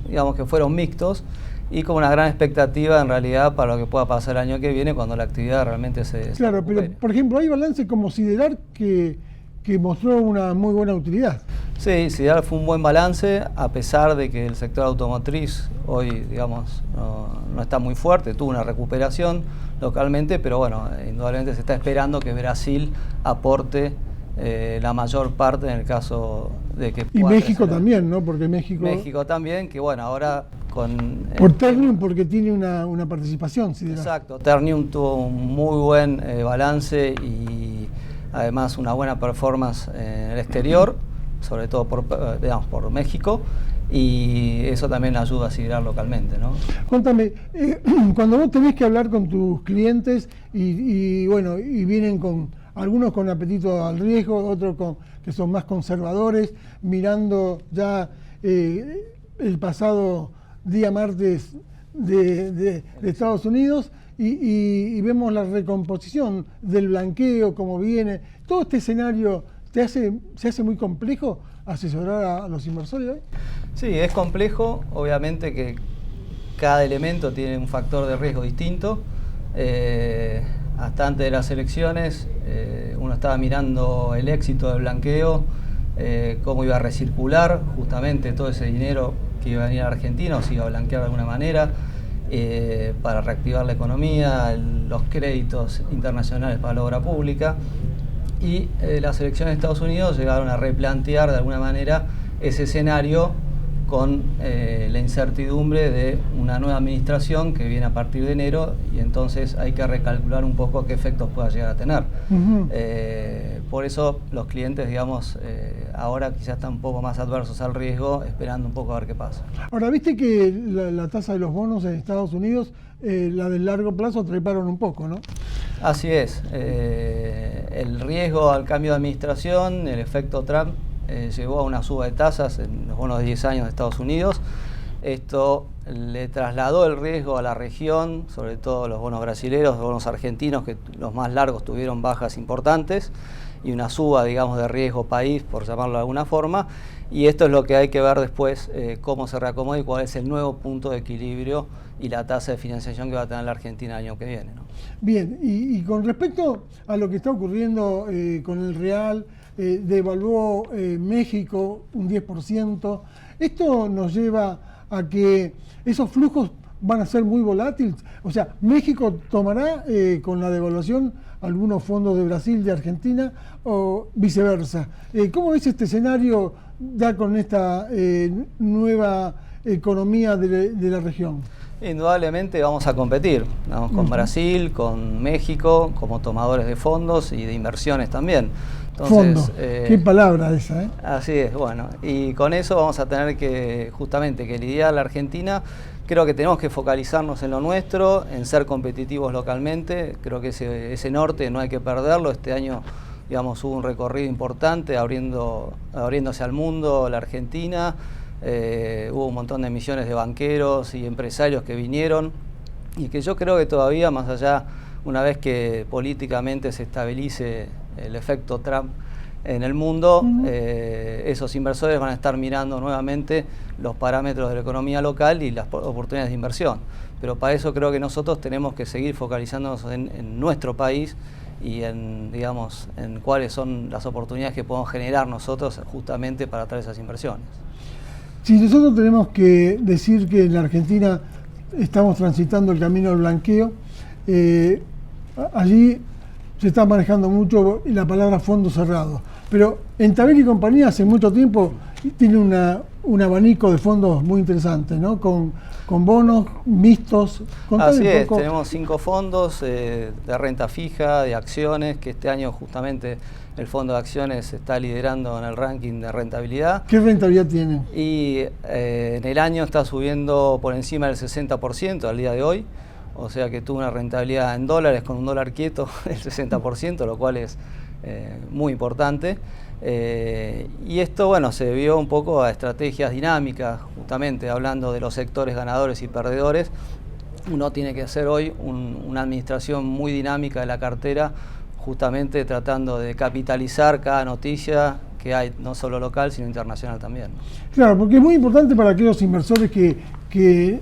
digamos que fueron mixtos, y con una gran expectativa en realidad para lo que pueda pasar el año que viene cuando la actividad realmente se Claro, recupere. pero por ejemplo hay balances como Siderar que mostró una muy buena utilidad. Sí, Siderar fue un buen balance, a pesar de que el sector automotriz hoy, digamos, no está muy fuerte, tuvo una recuperación localmente, pero bueno, indudablemente se está esperando que Brasil aporte la mayor parte en el caso de que Y pueda México crecer. también, ¿no? Porque México también, que bueno, ahora con... por Ternium, porque tiene una participación Siderar. Exacto, Ternium tuvo un muy buen balance y además una buena performance en el exterior, sobre todo por México, y eso también ayuda a Siderar localmente, ¿no? Cuéntame, cuando vos tenés que hablar con tus clientes y bueno, y vienen con algunos con apetito al riesgo, otros que son más conservadores, mirando ya el pasado día martes de Estados Unidos, y vemos la recomposición del blanqueo, cómo viene. Todo este escenario se hace muy complejo asesorar a los inversores hoy. Sí, es complejo, obviamente que cada elemento tiene un factor de riesgo distinto. Hasta antes de las elecciones uno estaba mirando el éxito del blanqueo, cómo iba a recircular justamente todo ese dinero que iba a venir a Argentina, o se iba a blanquear de alguna manera, para reactivar la economía, los créditos internacionales para la obra pública. Y las elecciones de Estados Unidos llegaron a replantear de alguna manera ese escenario con la incertidumbre de una nueva administración que viene a partir de enero, y entonces hay que recalcular un poco qué efectos pueda llegar a tener. Por eso los clientes, digamos, ahora quizás están un poco más adversos al riesgo, esperando un poco a ver qué pasa. Ahora, viste que la tasa de los bonos en Estados Unidos, la del largo plazo, treparon un poco, ¿no? Así es. El riesgo al cambio de administración, el efecto Trump, llevó a una suba de tasas en los bonos de 10 años de Estados Unidos. Esto le trasladó el riesgo a la región, sobre todo los bonos brasileños, los bonos argentinos, que los más largos tuvieron bajas importantes, y una suba, digamos, de riesgo país, por llamarlo de alguna forma. Y esto es lo que hay que ver después, cómo se reacomoda y cuál es el nuevo punto de equilibrio y la tasa de financiación que va a tener la Argentina el año que viene, ¿no? Bien, y con respecto a lo que está ocurriendo con el real, devaluó México un 10%, esto nos lleva a que esos flujos van a ser muy volátiles. O sea, México tomará con la devaluación algunos fondos de Brasil, de Argentina, o viceversa. ¿Cómo ves este escenario ya con esta nueva economía de la región? Indudablemente vamos a competir, ¿no? Con Brasil, con México, como tomadores de fondos y de inversiones también. Entonces, qué palabra esa, ¿eh? Así es, bueno, y con eso vamos a tener que justamente que lidiar la Argentina. Creo que tenemos que focalizarnos en lo nuestro, en ser competitivos localmente. Creo que ese norte no hay que perderlo. Este año, digamos, hubo un recorrido importante abriéndose al mundo la Argentina. Hubo un montón de emisiones de banqueros y empresarios que vinieron, y que yo creo que todavía, más allá, una vez que políticamente se estabilice el efecto Trump en el mundo, esos inversores van a estar mirando nuevamente los parámetros de la economía local y las oportunidades de inversión. Pero para eso creo que nosotros tenemos que seguir focalizándonos en nuestro país y en, digamos, en cuáles son las oportunidades que podemos generar nosotros justamente para atraer esas inversiones. Si nosotros tenemos que decir que en la Argentina estamos transitando el camino del blanqueo, allí se está manejando mucho la palabra fondo cerrado, pero en Tabelli y compañía hace mucho tiempo tiene un abanico de fondos muy interesante, ¿no? Con bonos mixtos. Así es, tenemos 5 fondos de renta fija, de acciones, que este año justamente el fondo de acciones está liderando en el ranking de rentabilidad. ¿Qué rentabilidad tiene? Y en el año está subiendo por encima del 60% al día de hoy, o sea que tuvo una rentabilidad en dólares con un dólar quieto del 60%, lo cual es muy importante. Y esto, bueno, se debió un poco a estrategias dinámicas, justamente hablando de los sectores ganadores y perdedores. Uno tiene que hacer hoy una administración muy dinámica de la cartera, justamente tratando de capitalizar cada noticia que hay, no solo local, sino internacional también. Claro, porque es muy importante para aquellos inversores que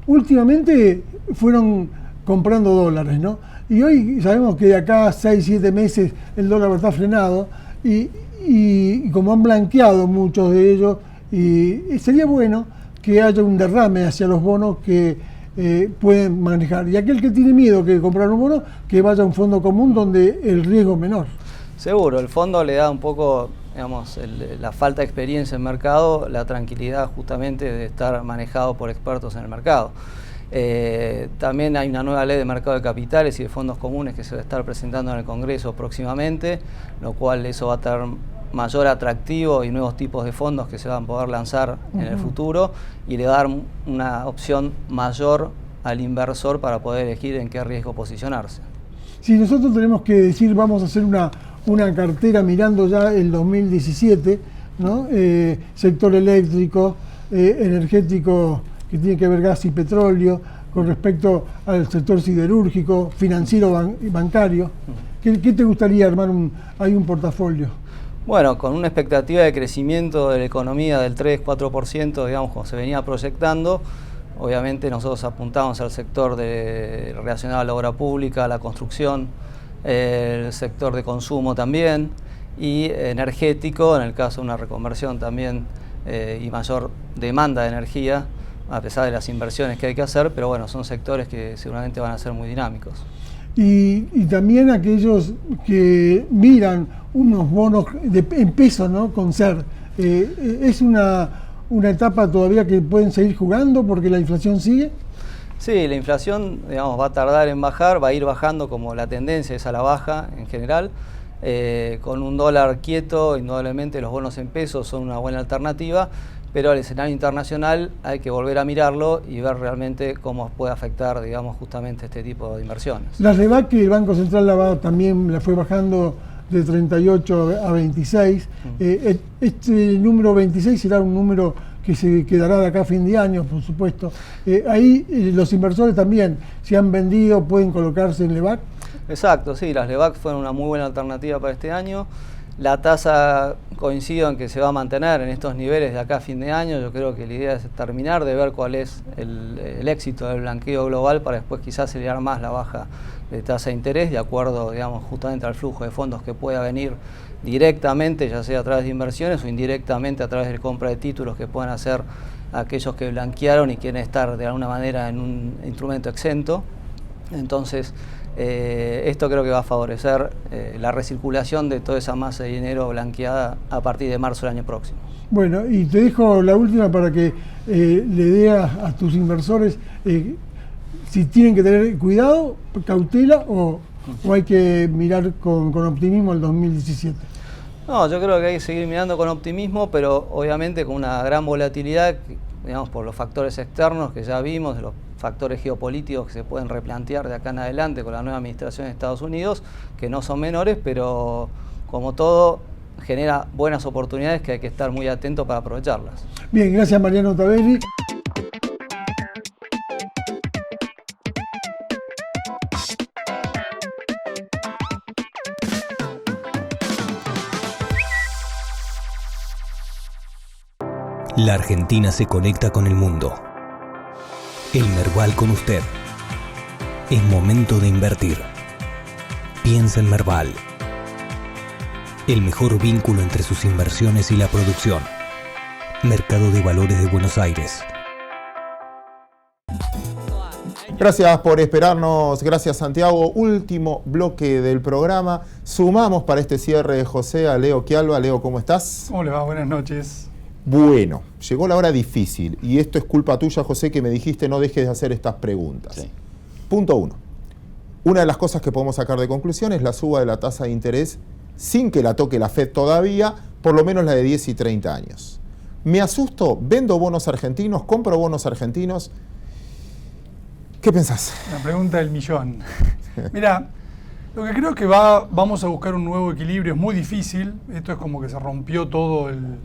últimamente fueron comprando dólares, ¿no? Y hoy sabemos que de acá a 6-7 meses el dólar está frenado y como han blanqueado muchos de ellos, y sería bueno que haya un derrame hacia los bonos que pueden manejar. Y aquel que tiene miedo que comprar un bono, que vaya a un fondo común donde el riesgo es menor. Seguro, el fondo le da un poco, digamos, la falta de experiencia en mercado, la tranquilidad justamente de estar manejado por expertos en el mercado. También hay una nueva ley de mercado de capitales y de fondos comunes que se va a estar presentando en el Congreso próximamente, lo cual eso va a tener mayor atractivo y nuevos tipos de fondos que se van a poder lanzar en el futuro y le va a dar una opción mayor al inversor para poder elegir en qué riesgo posicionarse. Si nosotros tenemos que decir vamos a hacer una cartera mirando ya el 2017, ¿no? Sector eléctrico, energético, que tiene que ver gas y petróleo, con respecto al sector siderúrgico, financiero y bancario. ¿Qué te gustaría armar hay un portafolio? Bueno, con una expectativa de crecimiento de la economía del 3-4%, digamos, como se venía proyectando, obviamente nosotros apuntamos al sector relacionado a la obra pública, a la construcción, el sector de consumo también, y energético, en el caso de una reconversión también y mayor demanda de energía, a pesar de las inversiones que hay que hacer, pero bueno, son sectores que seguramente van a ser muy dinámicos. Y también aquellos que miran unos bonos en pesos, ¿no? Con SER. ¿Es una etapa todavía que pueden seguir jugando porque la inflación sigue? Sí, la inflación, digamos, va a tardar en bajar, va a ir bajando como la tendencia es a la baja en general. Con un dólar quieto, indudablemente los bonos en pesos son una buena alternativa, pero el escenario internacional hay que volver a mirarlo y ver realmente cómo puede afectar, digamos, justamente este tipo de inversiones. La REVAC, que el Banco Central también la fue bajando de 38 a 26. Este número 26 será un número que se quedará de acá a fin de año, por supuesto. Ahí los inversores también, si han vendido, pueden colocarse en LEVAC. Exacto, sí, las LEVAC fueron una muy buena alternativa para este año. La tasa coincido en que se va a mantener en estos niveles de acá a fin de año. Yo creo que la idea es terminar de ver cuál es el éxito del blanqueo global para después quizás acelerar más la baja de tasa de interés de acuerdo, digamos, justamente al flujo de fondos que pueda venir directamente, ya sea a través de inversiones o indirectamente a través de compra de títulos que puedan hacer aquellos que blanquearon y quieren estar de alguna manera en un instrumento exento. Entonces, esto creo que va a favorecer la recirculación de toda esa masa de dinero blanqueada a partir de marzo del año próximo. Bueno, y te dejo la última para que le dé a tus inversores si tienen que tener cuidado, cautela o hay que mirar con optimismo el 2017. No, yo creo que hay que seguir mirando con optimismo, pero obviamente con una gran volatilidad, digamos, por los factores externos que ya vimos, de los factores geopolíticos que se pueden replantear de acá en adelante con la nueva administración de Estados Unidos, que no son menores, pero como todo genera buenas oportunidades que hay que estar muy atentos para aprovecharlas. Bien, gracias Mariano Tabelli. La Argentina se conecta con el mundo. El Merval con usted. Es momento de invertir. Piensa en Merval. El mejor vínculo entre sus inversiones y la producción. Mercado de Valores de Buenos Aires. Gracias por esperarnos, gracias Santiago. Último bloque del programa. Sumamos para este cierre, José, a Leo Quialba. Leo, ¿cómo estás? ¿Cómo le va? Buenas noches. Bueno, llegó la hora difícil y esto es culpa tuya, José, que me dijiste no dejes de hacer estas preguntas. Sí. Punto 1. Una de las cosas que podemos sacar de conclusión es la suba de la tasa de interés sin que la toque la FED todavía, por lo menos la de 10 y 30 años. ¿Me asusto? ¿Vendo bonos argentinos? ¿Compro bonos argentinos? ¿Qué pensás? La pregunta del millón. Mira, lo que creo es que vamos a buscar un nuevo equilibrio. Es muy difícil. Esto es como que se rompió todo el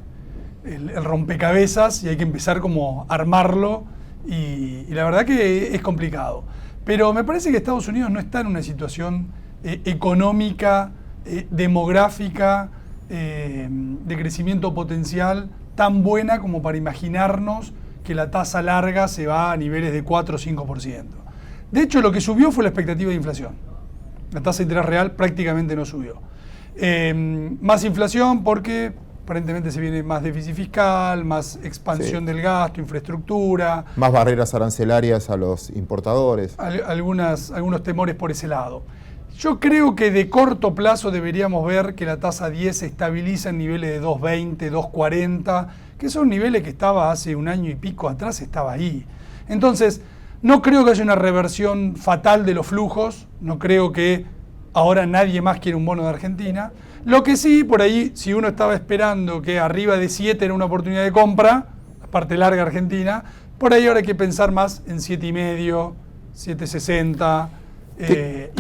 rompecabezas y hay que empezar como a armarlo. Y la verdad que es complicado. Pero me parece que Estados Unidos no está en una situación económica, demográfica, de crecimiento potencial tan buena como para imaginarnos que la tasa larga se va a niveles de 4 o 5%. De hecho, lo que subió fue la expectativa de inflación. La tasa de interés real prácticamente no subió. Más inflación porque aparentemente se viene más déficit fiscal, más expansión del gasto, infraestructura. Más barreras arancelarias a los importadores. Algunos temores por ese lado. Yo creo que de corto plazo deberíamos ver que la tasa 10 se estabiliza en niveles de 2.20, 2.40, que son niveles que estaba hace un año y pico atrás, estaba ahí. Entonces, no creo que haya una reversión fatal de los flujos, no creo que ahora nadie más quiere un bono de Argentina. Lo que sí, por ahí, si uno estaba esperando que arriba de 7 era una oportunidad de compra, la parte larga argentina, por ahí ahora hay que pensar más en 7,5, 7,60. Se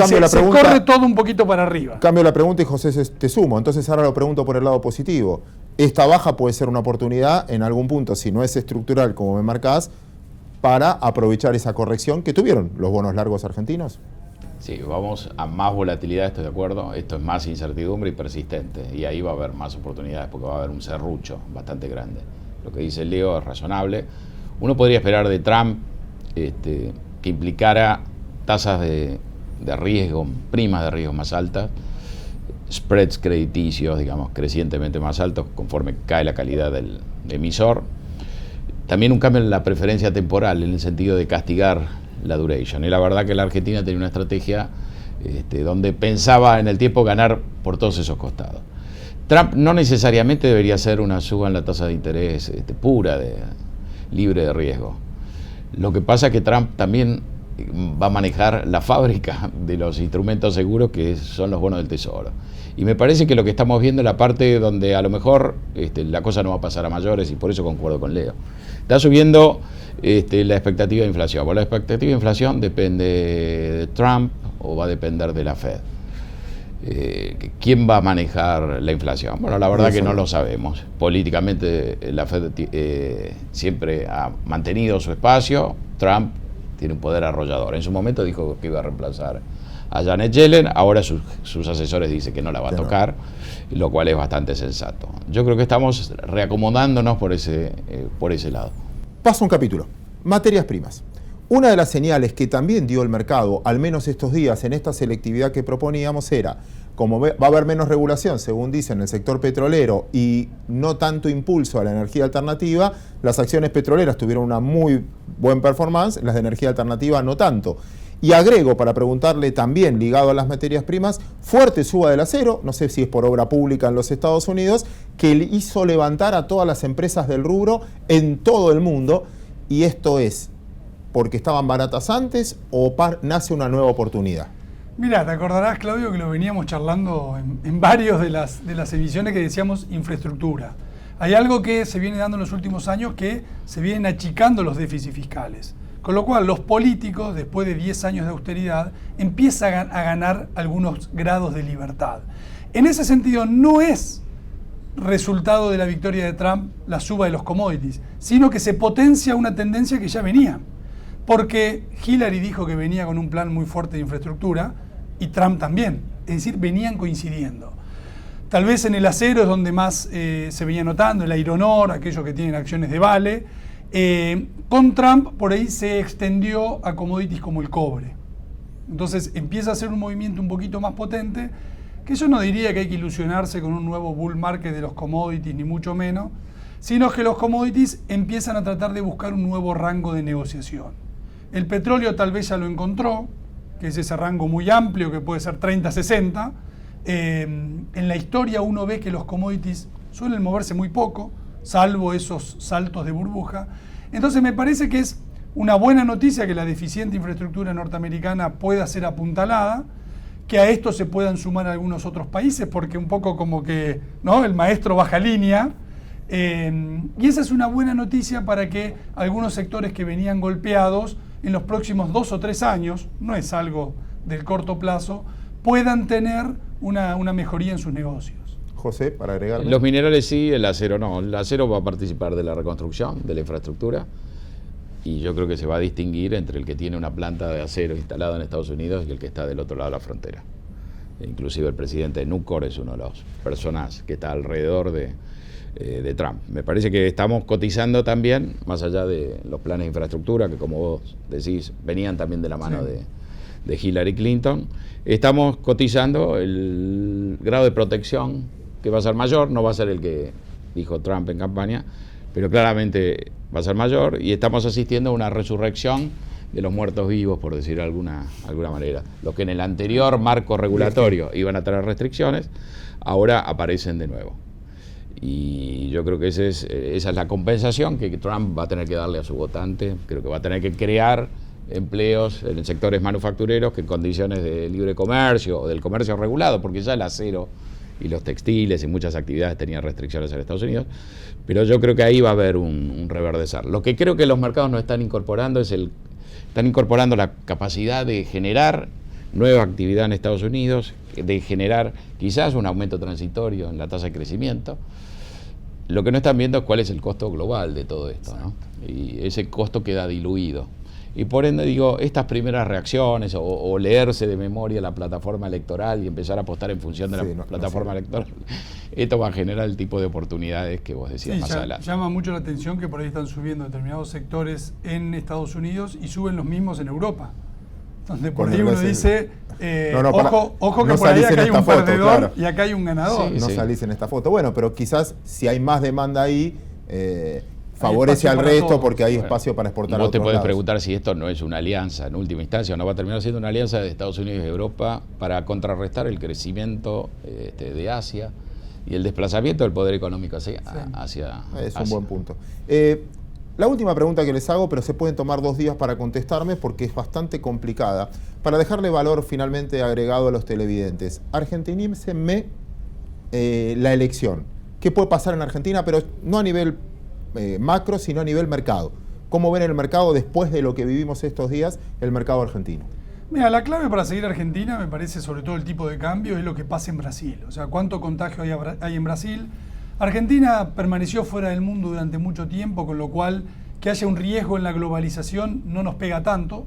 corre todo un poquito para arriba. Cambio la pregunta y José te sumo. Entonces ahora lo pregunto por el lado positivo. Esta baja puede ser una oportunidad en algún punto, si no es estructural como me marcás, para aprovechar esa corrección que tuvieron los bonos largos argentinos. Sí, vamos a más volatilidad, estoy de acuerdo. Esto es más incertidumbre y persistente. Y ahí va a haber más oportunidades porque va a haber un serrucho bastante grande. Lo que dice Leo es razonable. Uno podría esperar de Trump que implicara tasas de riesgo, primas de riesgo más altas, spreads crediticios, digamos, crecientemente más altos conforme cae la calidad del emisor. También un cambio en la preferencia temporal, en el sentido de castigar la duration. Y la verdad que la Argentina tenía una estrategia donde pensaba en el tiempo ganar por todos esos costados. Trump no necesariamente debería hacer una suba en la tasa de interés pura, libre de riesgo. Lo que pasa es que Trump también va a manejar la fábrica de los instrumentos seguros que son los bonos del Tesoro. Y me parece que lo que estamos viendo es la parte donde a lo mejor la cosa no va a pasar a mayores y por eso concuerdo con Leo. Está subiendo la expectativa de inflación. Bueno, la expectativa de inflación depende de Trump o va a depender de la Fed. ¿Quién va a manejar la inflación? Bueno, la verdad que no lo sabemos. Políticamente la Fed siempre ha mantenido su espacio. Trump tiene un poder arrollador. En su momento dijo que iba a reemplazar a Janet Yellen, ahora sus asesores dicen que no la va a tocar, lo cual es bastante sensato. Yo creo que estamos reacomodándonos por ese lado. Paso un capítulo. Materias primas. Una de las señales que también dio el mercado, al menos estos días, en esta selectividad que proponíamos, era, como va a haber menos regulación, según dicen, en el sector petrolero y no tanto impulso a la energía alternativa, las acciones petroleras tuvieron una muy buena performance, las de energía alternativa no tanto. Y agrego, para preguntarle también, ligado a las materias primas, fuerte suba del acero, no sé si es por obra pública en los Estados Unidos, que hizo levantar a todas las empresas del rubro en todo el mundo, y esto es porque estaban baratas antes o nace una nueva oportunidad. Mira, te acordarás, Claudio, que lo veníamos charlando en varios de las emisiones que decíamos infraestructura. Hay algo que se viene dando en los últimos años, que se vienen achicando los déficits fiscales. Con lo cual, los políticos, después de 10 años de austeridad, empiezan a ganar algunos grados de libertad. En ese sentido, no es resultado de la victoria de Trump la suba de los commodities, sino que se potencia una tendencia que ya venía. Porque Hillary dijo que venía con un plan muy fuerte de infraestructura y Trump también. Es decir, venían coincidiendo. Tal vez en el acero es donde más se venía notando, el iron ore, aquellos que tienen acciones de Vale. Con Trump por ahí se extendió a commodities como el cobre. Entonces empieza a ser un movimiento un poquito más potente, que yo no diría que hay que ilusionarse con un nuevo bull market de los commodities, ni mucho menos, sino que los commodities empiezan a tratar de buscar un nuevo rango de negociación. El petróleo tal vez ya lo encontró, que es ese rango muy amplio que puede ser 30-60. En la historia uno ve que los commodities suelen moverse muy poco, salvo esos saltos de burbuja. Entonces me parece que es una buena noticia que la deficiente infraestructura norteamericana pueda ser apuntalada, que a esto se puedan sumar algunos otros países, porque un poco como que, ¿no?, el maestro baja línea. Y esa es una buena noticia para que algunos sectores que venían golpeados en los próximos 2 o 3 años, no es algo del corto plazo, puedan tener una mejoría en sus negocios. José, para agregar. Los minerales sí, el acero no. El acero va a participar de la reconstrucción, de la infraestructura, y yo creo que se va a distinguir entre el que tiene una planta de acero instalada en Estados Unidos y el que está del otro lado de la frontera. Inclusive el presidente de Nucor es uno de las personas que está alrededor de Trump. Me parece que estamos cotizando también, más allá de los planes de infraestructura, que como vos decís, venían también de la mano de Hillary Clinton, estamos cotizando el grado de protección, que va a ser mayor, no va a ser el que dijo Trump en campaña, pero claramente va a ser mayor, y estamos asistiendo a una resurrección de los muertos vivos, por decir de alguna manera. Los que en el anterior marco regulatorio iban a tener restricciones, ahora aparecen de nuevo. Y yo creo que esa es la compensación que Trump va a tener que darle a su votante. Creo que va a tener que crear empleos en sectores manufactureros que en condiciones de libre comercio o del comercio regulado, porque ya el acero y los textiles y muchas actividades tenían restricciones en Estados Unidos, pero yo creo que ahí va a haber un reverdecer. Lo que creo que los mercados no están incorporando están incorporando la capacidad de generar nueva actividad en Estados Unidos, de generar quizás un aumento transitorio en la tasa de crecimiento. Lo que no están viendo es cuál es el costo global de todo esto, ¿no? Y ese costo queda diluido. Y por ende, digo, estas primeras reacciones o leerse de memoria la plataforma electoral y empezar a apostar en función de la plataforma electoral, esto va a generar el tipo de oportunidades que vos decías más adelante. Llama mucho la atención que por ahí están subiendo determinados sectores en Estados Unidos y suben los mismos en Europa. Donde por ahí uno dice, ojo que por ahí acá hay un perdedor y acá hay un ganador. No salís en esta foto. Bueno, pero quizás si hay más demanda ahí, favorece al resto porque hay espacio para exportar a otros lados. Vos te podés preguntar si esto no es una alianza en última instancia, o no va a terminar siendo una alianza de Estados Unidos y Europa para contrarrestar el crecimiento de Asia y el desplazamiento del poder económico hacia es un buen punto. La última pregunta que les hago, pero se pueden tomar 2 días para contestarme porque es bastante complicada, para dejarle valor finalmente agregado a los televidentes. Argentinícenme la elección. ¿Qué puede pasar en Argentina? Pero no a nivel macro, sino a nivel mercado. ¿Cómo ven el mercado después de lo que vivimos estos días, el mercado argentino? Mira, la clave para seguir Argentina, me parece, sobre todo el tipo de cambio, es lo que pasa en Brasil. O sea, cuánto contagio hay en Brasil. Argentina permaneció fuera del mundo durante mucho tiempo, con lo cual que haya un riesgo en la globalización no nos pega tanto,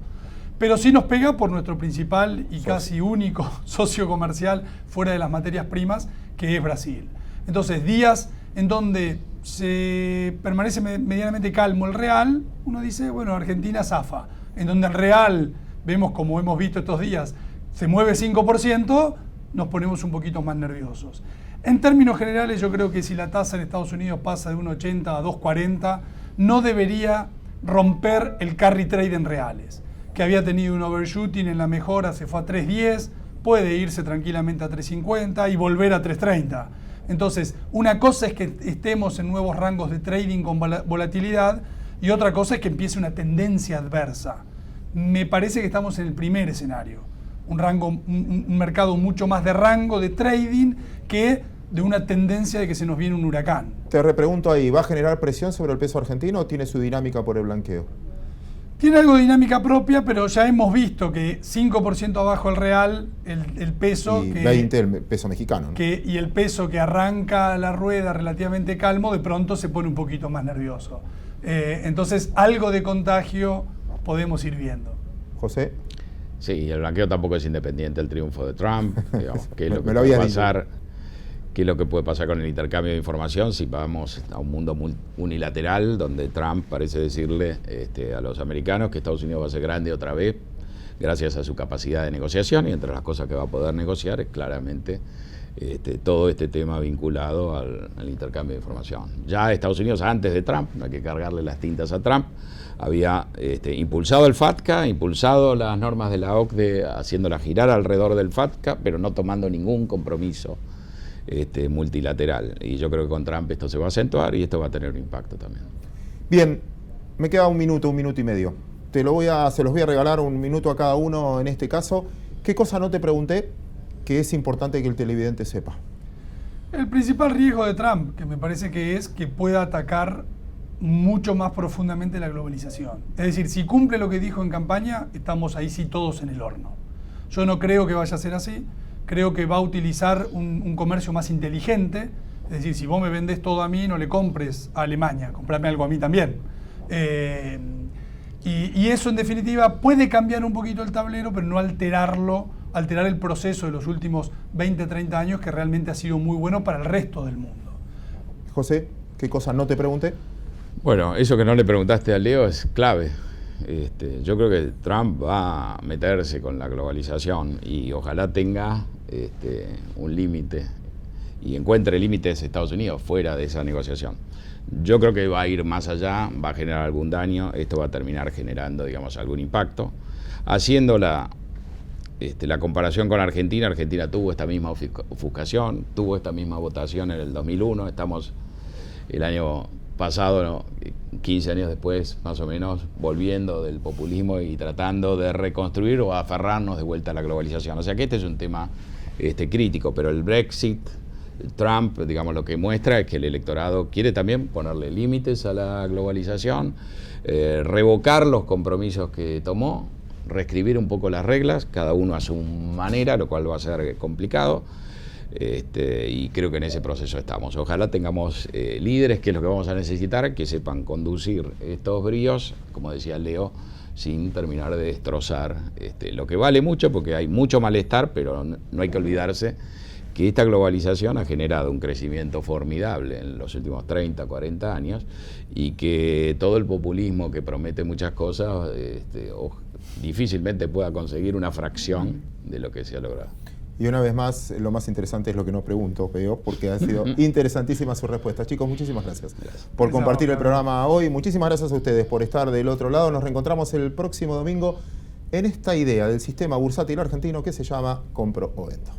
pero sí nos pega por nuestro principal y casi único socio comercial fuera de las materias primas, que es Brasil. Entonces, días en donde se permanece medianamente calmo el real, uno dice, bueno, Argentina zafa. En donde el real, vemos como hemos visto estos días, se mueve 5%, nos ponemos un poquito más nerviosos. En términos generales, yo creo que si la tasa en Estados Unidos pasa de 1,80 a 2,40, no debería romper el carry trade en reales, que había tenido un overshooting en la mejora, se fue a 3,10, puede irse tranquilamente a 3,50 y volver a 3,30. Entonces, una cosa es que estemos en nuevos rangos de trading con volatilidad y otra cosa es que empiece una tendencia adversa. Me parece que estamos en el primer escenario, un mercado mucho más de rango de trading que de una tendencia de que se nos viene un huracán. Te repregunto ahí, ¿va a generar presión sobre el peso argentino o tiene su dinámica por el blanqueo? Tiene algo de dinámica propia, pero ya hemos visto que 5% abajo el real, el peso... Y 20 el peso mexicano, ¿no? Y el peso que arranca la rueda relativamente calmo, de pronto se pone un poquito más nervioso. Entonces, algo de contagio podemos ir viendo. José. Sí, el blanqueo tampoco es independiente del triunfo de Trump, digamos, que es lo que va a pasar. qué es lo que puede pasar con el intercambio de información si vamos a un mundo unilateral donde Trump parece decirle a los americanos que Estados Unidos va a ser grande otra vez gracias a su capacidad de negociación, y entre las cosas que va a poder negociar es claramente todo este tema vinculado al intercambio de información. Ya Estados Unidos, antes de Trump, no hay que cargarle las tintas a Trump, había impulsado el FATCA, impulsado las normas de la OCDE, haciéndolas girar alrededor del FATCA, pero no tomando ningún compromiso multilateral. Y yo creo que con Trump esto se va a acentuar y esto va a tener un impacto también. Bien, me queda un minuto y medio. Se los voy a regalar un minuto a cada uno en este caso. ¿Qué cosa no te pregunté que es importante que el televidente sepa? El principal riesgo de Trump, que me parece que es que pueda atacar mucho más profundamente la globalización. Es decir, si cumple lo que dijo en campaña, estamos ahí sí todos en el horno. Yo no creo que vaya a ser así. Creo que va a utilizar un comercio más inteligente. Es decir, si vos me vendés todo a mí, no le compres a Alemania, comprame algo a mí también. Y eso en definitiva puede cambiar un poquito el tablero, pero no alterar el proceso de los últimos 20, 30 años, que realmente ha sido muy bueno para el resto del mundo. José, ¿qué cosa no te pregunté? Bueno, eso que no le preguntaste a Leo es clave. Yo creo que Trump va a meterse con la globalización y ojalá tenga un límite y encuentre límites Estados Unidos fuera de esa negociación. Yo creo que va a ir más allá, va a generar algún daño, esto va a terminar generando, digamos, algún impacto. Haciendo la comparación con Argentina, Argentina tuvo esta misma ofuscación, tuvo esta misma votación en el 2001, estamos el año pasado, ¿no? 15 años después, más o menos, volviendo del populismo y tratando de reconstruir o aferrarnos de vuelta a la globalización. O sea que este es un tema crítico, pero el Brexit, Trump, digamos, lo que muestra es que el electorado quiere también ponerle límites a la globalización, revocar los compromisos que tomó, reescribir un poco las reglas, cada uno a su manera, lo cual va a ser complicado. Y creo que en ese proceso estamos. Ojalá tengamos líderes, que es lo que vamos a necesitar, que sepan conducir estos bríos, como decía Leo, sin terminar de destrozar lo que vale mucho, porque hay mucho malestar, pero no hay que olvidarse que esta globalización ha generado un crecimiento formidable en los últimos 30, 40 años, y que todo el populismo que promete muchas cosas difícilmente pueda conseguir una fracción de lo que se ha logrado. Y una vez más, lo más interesante es lo que no pregunto, veo, porque ha sido interesantísima su respuesta. Chicos, muchísimas gracias por compartir el programa hoy. Muchísimas gracias a ustedes por estar del otro lado. Nos reencontramos el próximo domingo en esta idea del sistema bursátil argentino que se llama Compro o Vendo.